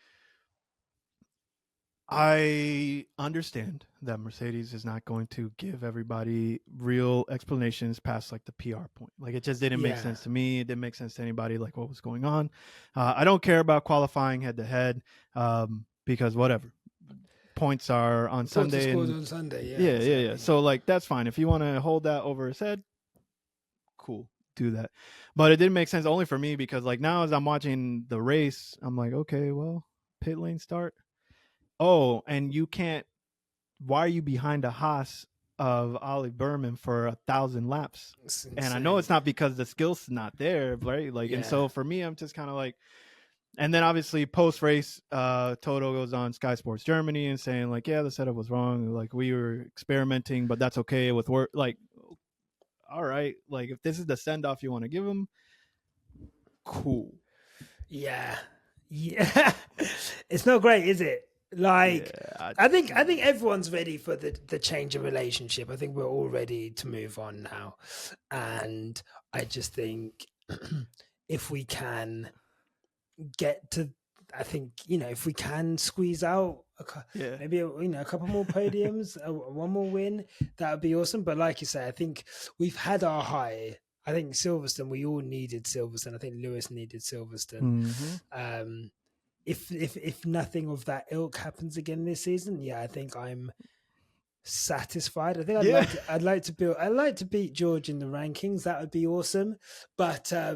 I understand that Mercedes is not going to give everybody real explanations past like the PR point. Like it just didn't make sense to me. It didn't make sense to anybody, like what was going on. I don't care about qualifying head to head because whatever. Points are on Sunday. On Sunday, yeah. So like that's fine. If you want to hold that over his head, cool, do that. But it didn't make sense only for me because like now as I'm watching the race, I'm like, okay, well, pit lane start. Oh, and you can't. Why are you behind a Haas of Ollie Berman for 1,000 laps? And I know it's not because the skill's not there, right? Like, and so for me, I'm just kind of like. And then obviously post race, Toto goes on Sky Sports Germany and saying like, yeah, the setup was wrong. Like we were experimenting, but that's okay with work. Like, all right, like if this is the send off you want to give him, cool. Yeah. It's not great, is it? Like, I think everyone's ready for the change in relationship. I think we're all ready to move on now, and I just think if we can get to, I think if we can squeeze out maybe a couple more podiums, one more win, that would be awesome. But like you say, I think we've had our high. I think Silverstone, we all needed Silverstone. I think Lewis needed Silverstone. If nothing of that ilk happens again this season, I think I'm satisfied. I think I'd like to beat George in the rankings. That would be awesome. But I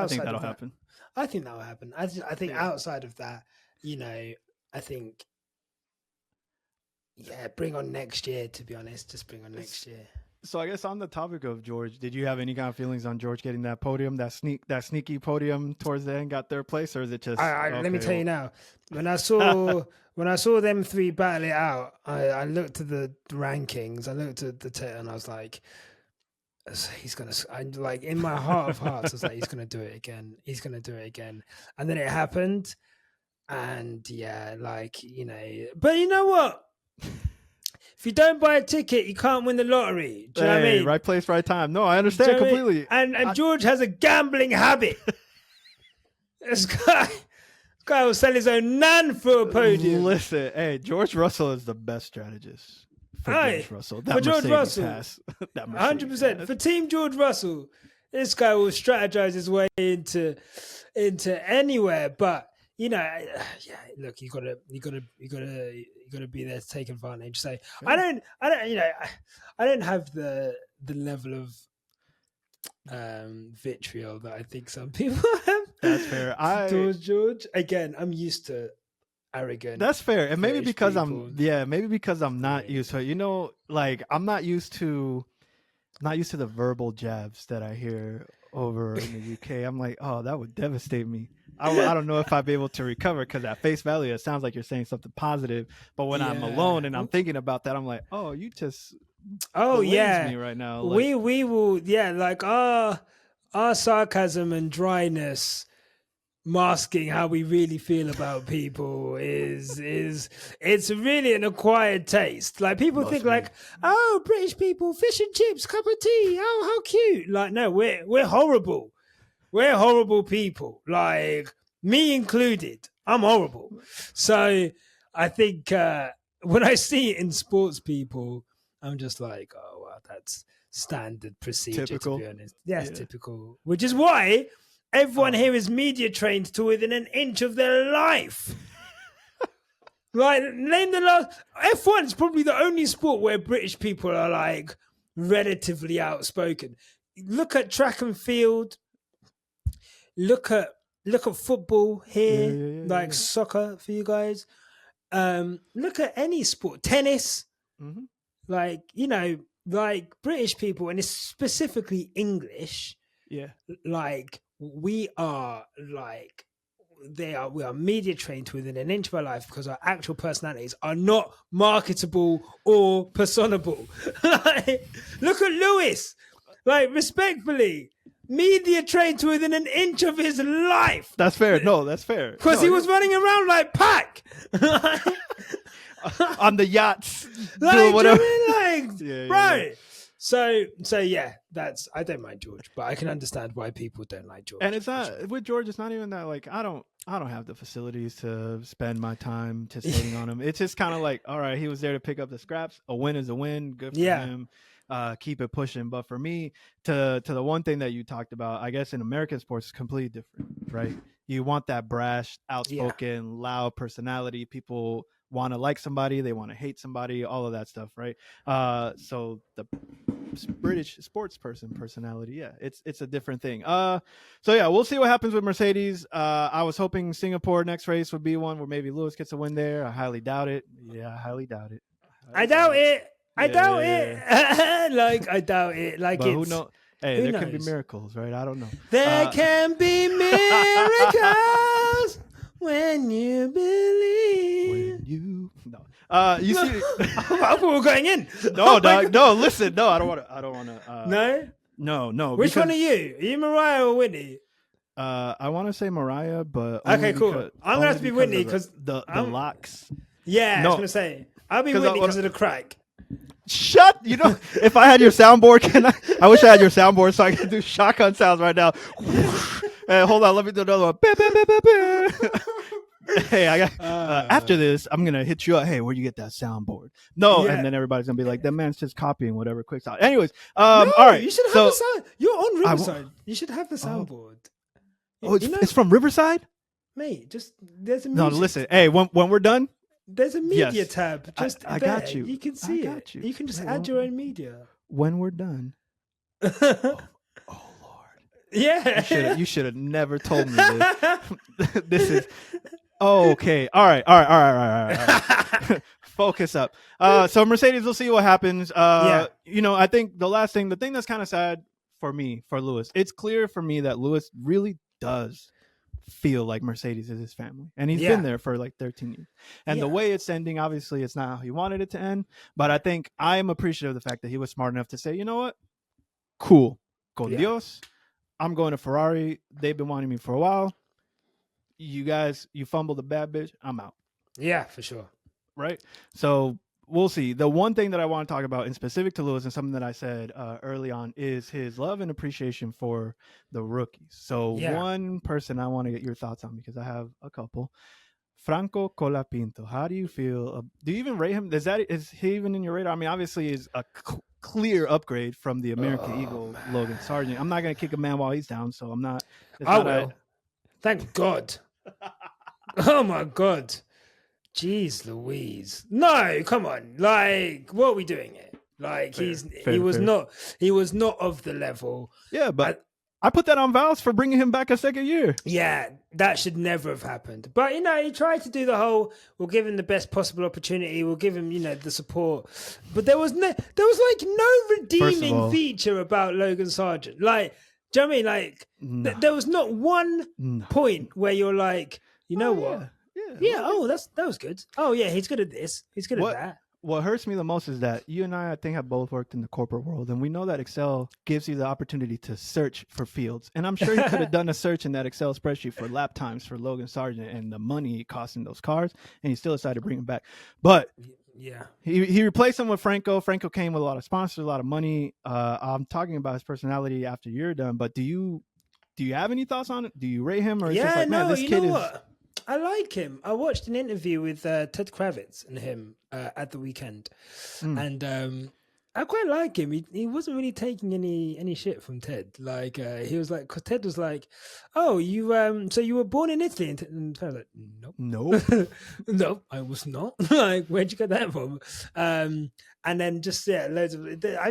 think that'll happen. I think that will happen. I think outside of that, I think bring on next year. To be honest, just bring on next year. So I guess on the topic of George, did you have any kind of feelings on George getting that podium, that sneaky podium towards the end, got third place, or is it just? Let me tell you now. When I saw them 3 battle it out, I looked at the rankings. I looked at the and I was like, he's gonna. I like in my heart of hearts, I was like, he's gonna do it again. He's gonna do it again, and then it happened, and but you know what? If you don't buy a ticket, you can't win the lottery. Do you know what I mean? Right place, right time. No, I understand completely. And George has a gambling habit. This guy will sell his own nan for a podium. Listen, hey, George Russell is the best strategist for George Russell. That for George Russell, 100%. For Team George Russell, this guy will strategize his way into anywhere. But look, you gotta be there to take advantage. So I don't have the level of vitriol that I think some people have. That's fair. Towards George. Again, I'm used to arrogant. That's fair, and maybe British because people. maybe because I'm not used to it. You know, like I'm not used to the verbal jabs that I hear over in the UK. I'm like, oh, that would devastate me. I don't know if I'd be able to recover because at face value, it sounds like you're saying something positive. But when I'm alone and I'm thinking about that, I'm like, oh, you just yeah, me right now. we will like our sarcasm and dryness masking how we really feel about people is it's really an acquired taste. Like people think like, oh, British people, fish and chips, cup of tea, oh, how cute. Like, no, we're horrible. We're horrible people, like me included. I'm horrible. So I think when I see it in sports people, I'm just like, oh, well, that's standard procedure, typical. To be honest. Yes, typical. Which is why everyone here is media trained to within an inch of their life. Like, name the last... F1 is probably the only sport where British people are, like, relatively outspoken. Look at track and field. Look at football here, like soccer for you guys. Look at any sport, tennis. Mm-hmm. Like, you know, like British people, and it's specifically English. Yeah, like we are media trained within an inch of our life because our actual personalities are not marketable or personable. Like, look at Lewis. Like, respectfully. Media trained to within an inch of his life. That's fair. No, that's fair. Because he was running around like Pac. On the yachts. Like, doing whatever. Right. So yeah, I don't mind George, but I can understand why people don't like George. And it's not with George, it's not even that like I don't have the facilities to spend my time just hating on him. It's just kind of like, all right, he was there to pick up the scraps. A win is a win. Good for him. Keep it pushing. But for me, to the one thing that you talked about, I guess in American sports, it's completely different, right? You want that brash, outspoken, loud personality. People want to like somebody, they want to hate somebody, all of that stuff, right? So the British sports personality, it's a different thing. So yeah, we'll see what happens with Mercedes. I was hoping Singapore next race would be one where maybe Lewis gets a win there. I highly doubt it. I doubt it. I doubt it. I doubt it. Like, but who knows? Hey, there can be miracles, right? I don't know. There can be miracles when you believe. You see, I thought we were going in. No, dog. No, listen. No, I don't want to. No. Which one are you? Are you Mariah or Whitney? I want to say Mariah, but okay, cool. I'm gonna have to be Whitney because the locks. Yeah, I was gonna say I'll be Whitney because of the crack. Shut! You know, if I had your soundboard, I wish I had your soundboard so I could do shotgun sounds right now. Hey, hold on, let me do another one. Hey, I got. After this, I'm gonna hit you up. Hey, where'd you get that soundboard? No, and then everybody's gonna be like, "That man's just copying whatever QuickStop." Anyways, all right. You should have the sound. You're on Riverside. You should have the soundboard. It's from Riverside, mate. Just there's a music. No, listen. Hey, when we're done. There's a media tab. Just I got you. You can see it. You can just add your own media. When we're done. Oh Lord. Yeah. You should have never told me this. This is okay. All right. Focus up. So Mercedes, we'll see what happens. You know, I think the thing that's kind of sad for Lewis, it's clear for me that Lewis really does feel like Mercedes is his family, and he's been there for like 13 years, and the way it's ending, obviously it's not how he wanted it to end, but I think I am appreciative of the fact that he was smart enough to say, you know what, cool, con Dios, I'm going to Ferrari. They've been wanting me for a while. You guys, you fumbled a bad bitch, I'm out. Yeah, for sure. Right. So we'll see. The one thing that I want to talk about in specific to Lewis, and something that I said early on, is his love and appreciation for the rookies. So one person I want to get your thoughts on, because I have a couple. Franco Colapinto. How do you feel? Do you even rate him? Is he even in your radar? I mean, obviously, he's a clear upgrade from the American Eagle, Logan Sargent. I'm not going to kick a man while he's down, so I'm not. I will. Thank God. Oh my God. Jeez Louise. No, come on. Like, what are we doing here? Like, he was not of the level. Yeah, but I put that on Valls for bringing him back a second year. Yeah, that should never have happened. But he tried to do the whole. We'll give him the best possible opportunity. We'll give him, the support. But there was like no redeeming feature about Logan Sargent. Like, do you know what I mean? Like, No. there was not one point where you're like, you know what? Yeah. Oh, that was good. Oh yeah, he's good at this. He's good at that. What hurts me the most is that you and I think, have both worked in the corporate world, and we know that Excel gives you the opportunity to search for fields. And I'm sure he could have done a search in that Excel spreadsheet for lap times for Logan Sargent and the money it cost in those cars, and he still decided to bring him back. But yeah, he replaced him with Franco. Franco came with a lot of sponsors, a lot of money. I'm talking about his personality after you're done, but do you have any thoughts on it? Do you rate him, or is just like, man, this kid is... What? I like him. I watched an interview with Ted Kravitz and him at the weekend, and I quite like him. He wasn't really taking any shit from Ted. Like he was like, cause Ted was like, "Oh, you so you were born in Italy?" And I was like, "Nope, no, I was not." Like, where'd you get that from? And then just loads of. I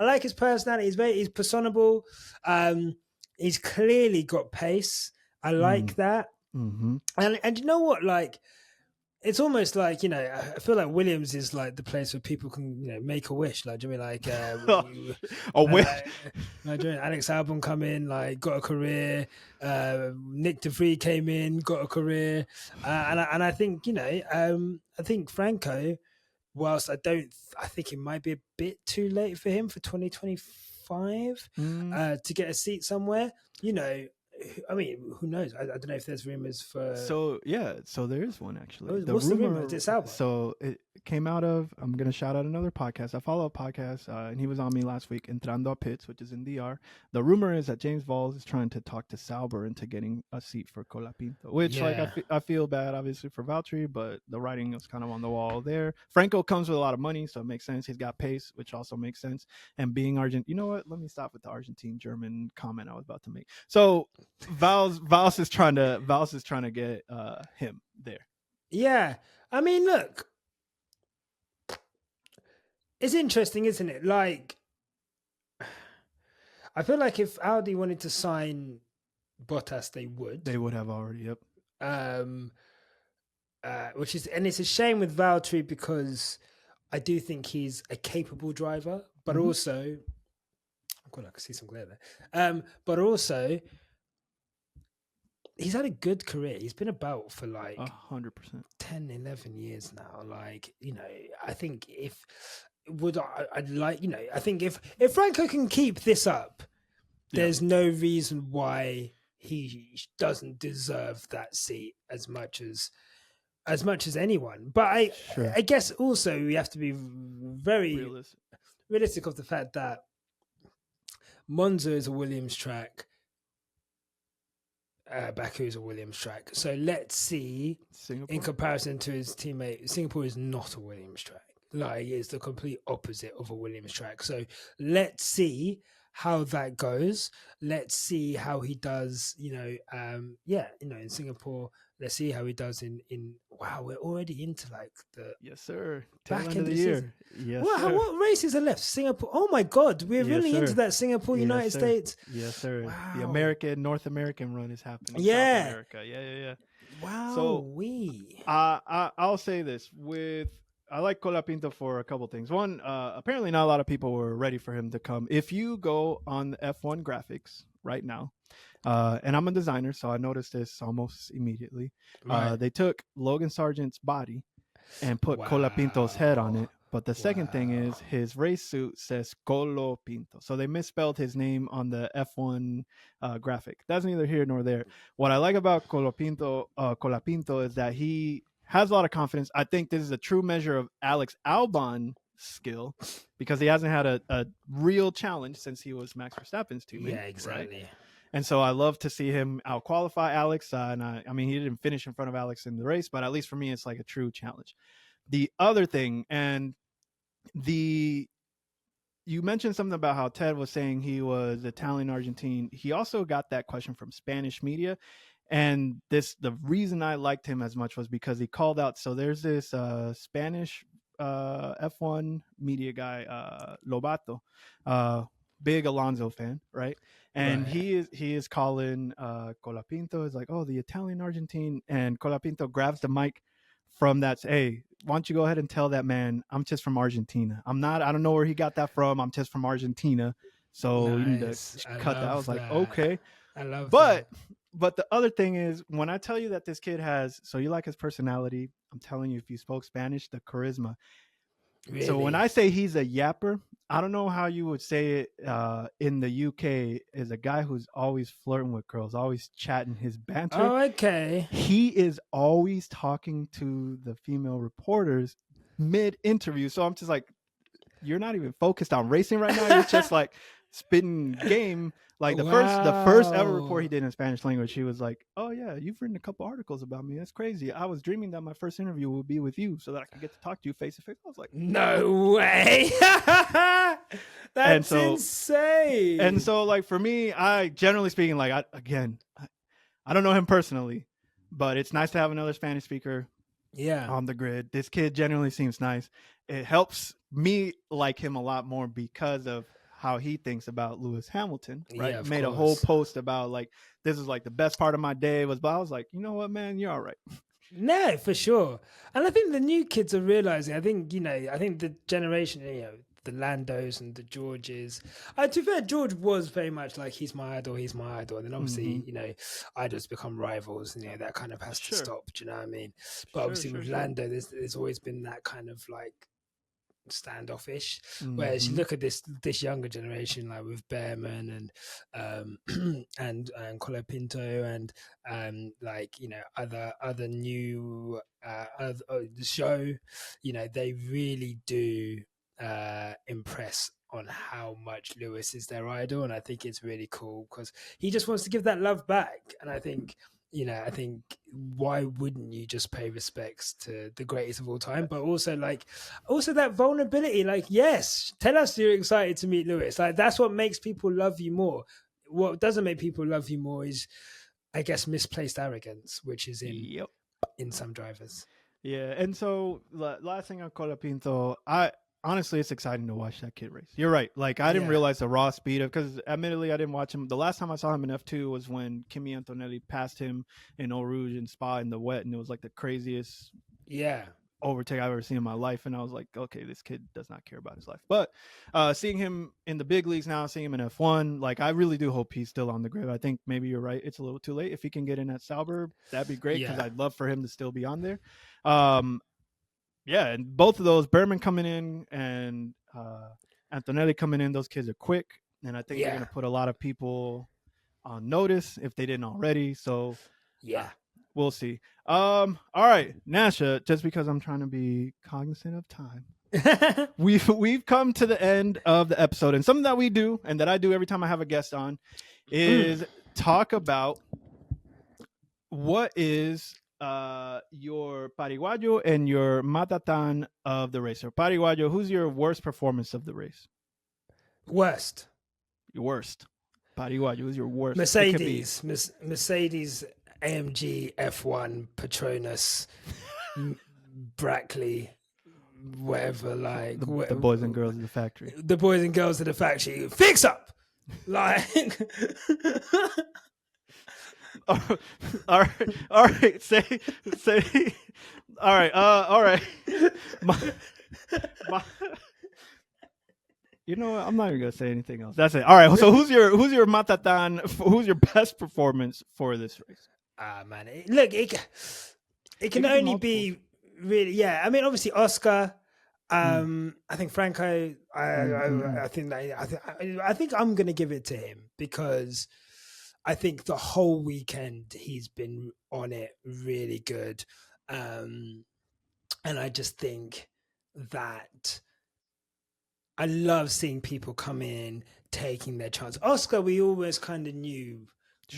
like his personality. He's personable. He's clearly got pace. I like that. Mm-hmm. And you know what? Like, it's almost like, I feel like Williams is like the place where people can, make a wish. Like, do you mean like a wish? Like, Alex Albon come in, like, got a career. Nick DeVries came in, got a career. And I think, I think Franco, whilst I think it might be a bit too late for him for 2025 to get a seat somewhere. I mean, who knows? I don't know if there's rumors for. So there is one actually. What's the rumor? Is it Sauber? So it came out of. I'm gonna shout out another podcast. I follow a podcast, and he was on me last week. Entrando a Pits, which is in DR. The rumor is that James Valls is trying to talk to Sauber into getting a seat for Colapinto, which I feel bad obviously for Valtteri, but the writing is kind of on the wall there. Franco comes with a lot of money, so it makes sense. He's got pace, which also makes sense. And being Argent, you know what? Let me stop with the Argentine German comment I was about to make. So. Valls is trying to get him there. Yeah, I mean, look, it's interesting, isn't it? Like, I feel like if Audi wanted to sign Bottas, they would. They would have already. Yep. And it's a shame with Valtteri because I do think he's a capable driver, but also, God, I can see some glare there. But also. He's had a good career. He's been about for like 100%, 10, 11 years now. Like, I think I think if Franco can keep this up, there's no reason why he doesn't deserve that seat as much as anyone. But I guess also we have to be very realistic of the fact that Monza is a Williams track. Baku is a Williams track. So let's see, Singapore. In comparison to his teammate, Singapore is not a Williams track. Like, it's the complete opposite of a Williams track. So let's see how that goes. Let's see how he does, in Singapore. Let's see how he does in wow, we're already into like the back end of the year. Yes. What races are left? Singapore. Oh my God, we're really into that Singapore, United States. Yes, sir. Wow. The North American run is happening. Yeah. South America. Yeah. Wow. So I'll say this I like Colapinto for a couple things. One, apparently not a lot of people were ready for him to come. If you go on the F1 graphics right now, and I'm a designer, so I noticed this almost immediately. Right. They took Logan Sargent's body and put Colapinto's head on it. But the second thing is his race suit says Colapinto. So they misspelled his name on the F1 graphic. That's neither here nor there. What I like about Colapinto is that he has a lot of confidence. I think this is a true measure of Alex Albon's skill because he hasn't had a real challenge since he was Max Verstappen's teammate. Yeah, exactly. Right? And so I love to see him out-qualify Alex. And I mean, he didn't finish in front of Alex in the race, but at least for me, it's like a true challenge. The other thing, you mentioned something about how Ted was saying he was Italian Argentine. He also got that question from Spanish media. And the reason I liked him as much was because he called out. So there's this Spanish F1 media guy, Lobato, big Alonso fan, right? And he is calling Colapinto. Is like, oh, the Italian Argentine, and Colapinto grabs the mic from that. Hey, why don't you go ahead and tell that man I'm just from Argentina. I'm not. I don't know where he got that from. I'm just from Argentina. So you need to cut that. I was like, okay. I love that. But the other thing is, when I tell you that this kid has, so you like his personality, I'm telling you, if you spoke Spanish, the charisma. Really? So when I say he's a yapper, I don't know how you would say it in the UK, is a guy who's always flirting with girls, always chatting his banter. Oh, okay. He is always talking to the female reporters mid-interview. So I'm just like, you're not even focused on racing right now. You're just like spitting game. Like the first ever report he did in Spanish language, he was like, "Oh yeah, you've written a couple articles about me. That's crazy. I was dreaming that my first interview would be with you, so that I could get to talk to you face to face." I was like, "No way, that's insane." And so, like for me, I generally speaking, like I don't know him personally, but it's nice to have another Spanish speaker, on the grid. This kid genuinely seems nice. It helps me like him a lot more because of how he thinks about Lewis Hamilton, right? Made a whole post about like, this is like the best part of my day was, but I was like, you know what, man, you're all right. No, for sure. And I think the new kids are realizing, I think the generation, the Landos and the Georges. To be fair, George was very much like, he's my idol. And then obviously, idols become rivals, and that kind of has to stop. Do you know what I mean? But obviously with Lando, there's always been that kind of like standoffish. Whereas you look at this younger generation, like with Behrman and Colapinto and like other new the show, they really do impress on how much Lewis is their idol, and I think it's really cool because he just wants to give that love back. And I think why wouldn't you just pay respects to the greatest of all time, but also that vulnerability, like, yes, tell us you're excited to meet Lewis. Like, that's what makes people love you more. What doesn't make people love you more is, I guess, misplaced arrogance, which is in some drivers. Yeah. And so last thing on Colapinto, honestly, it's exciting to watch that kid race. You're right. Like, I didn't realize the raw speed of, because admittedly, I didn't watch him. The last time I saw him in F2 was when Kimi Antonelli passed him in Eau Rouge and Spa in the wet. And it was like the craziest overtake I've ever seen in my life. And I was like, okay, this kid does not care about his life. But seeing him in the big leagues now, seeing him in F1, like, I really do hope he's still on the grid. I think maybe you're right. It's a little too late. If he can get in at Sauber, that'd be great, because I'd love for him to still be on there. Yeah, and both of those, Behrman coming in and Antonelli coming in, those kids are quick, and I think they're going to put a lot of people on notice if they didn't already. So we'll see. All right, Nyasha, just because I'm trying to be cognizant of time, we've come to the end of the episode, and something that we do and that I do every time I have a guest on is talk about what is your Pariguayo and your Matatan of the race. Or Pariguayo, who's your worst performance of the race? Worst. Your worst. Pariguayo, who's your worst? Mercedes AMG F1 Petronas Brackley, whatever, like the boys and girls of the factory. The boys and girls of the factory. Fix up! Like... all right. Say. All right. You know what? I'm not even gonna say anything else. That's it. All right. So who's your Matatan? Who's your best performance for this race? Man, it can only be really. Yeah, I mean, obviously Oscar. I think Franco. I think I'm gonna give it to him, because I think the whole weekend he's been on it really good. And I just think that I love seeing people come in, taking their chance. Oscar, we always kind of knew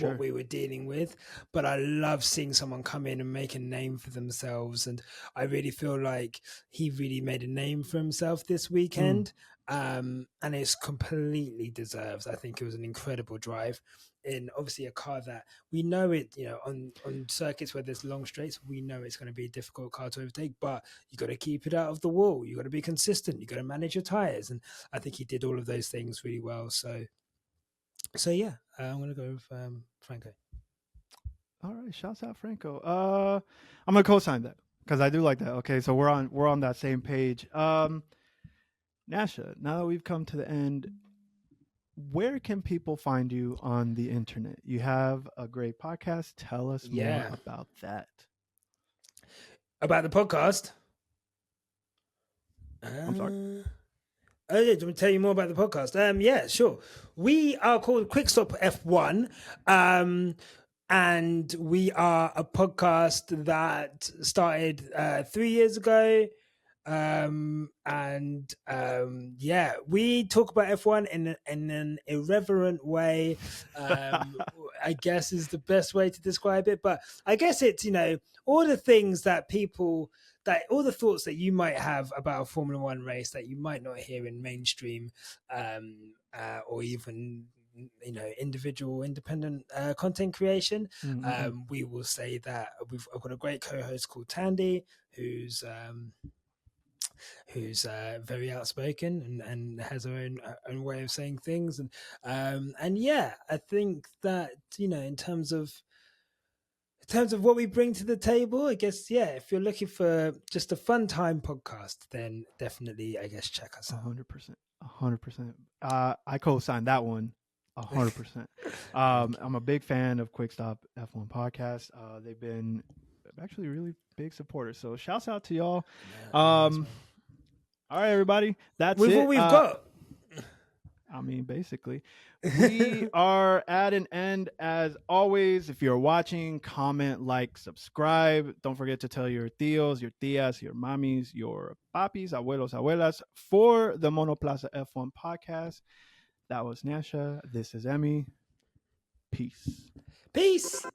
what we were dealing with, but I love seeing someone come in and make a name for themselves. And I really feel like he really made a name for himself this weekend. And it's completely deserved. I think it was an incredible drive. in obviously a car that we know it, on circuits where there's long straights, we know it's going to be a difficult car to overtake, but you got to keep it out of the wall. You got to be consistent. You got to manage your tires. And I think he did all of those things really well. So yeah, I'm going to go with Franco. All right, shouts out Franco. I'm gonna co-sign that because I do like that. Okay, so we're on that same page. Nyasha, now that we've come to the end, where can people find you on the internet? You have a great podcast. Tell us more about that. About the podcast? I'm sorry. Oh yeah, do you want to tell you more about the podcast? Yeah, sure. We are called QuickStop F1. And we are a podcast that started 3 years ago. We talk about F1 in an irreverent way. I guess is the best way to describe it. But I guess it's, all the things that all the thoughts that you might have about a Formula One race that you might not hear in mainstream, or even individual independent content creation. Mm-hmm. We will say that I've got a great co-host called Tandy, who's very outspoken and has her own way of saying things, and I think that in terms of what we bring to the table, I guess, if you're looking for just a fun time podcast, then definitely, I guess, check us out. 100%. I co-sign that one 100%. I'm a big fan of QuickStop F1 podcast. They've been actually really big supporters. So shouts out to y'all. All right, everybody. That's with it. What we've got. I mean, basically, we are at an end. As always, if you're watching, comment, like, subscribe. Don't forget to tell your tíos, your tías, your mamis, your papis, abuelos, abuelas for the Monoplaza F1 podcast. That was Nyasha. This is Emmy. Peace. Peace.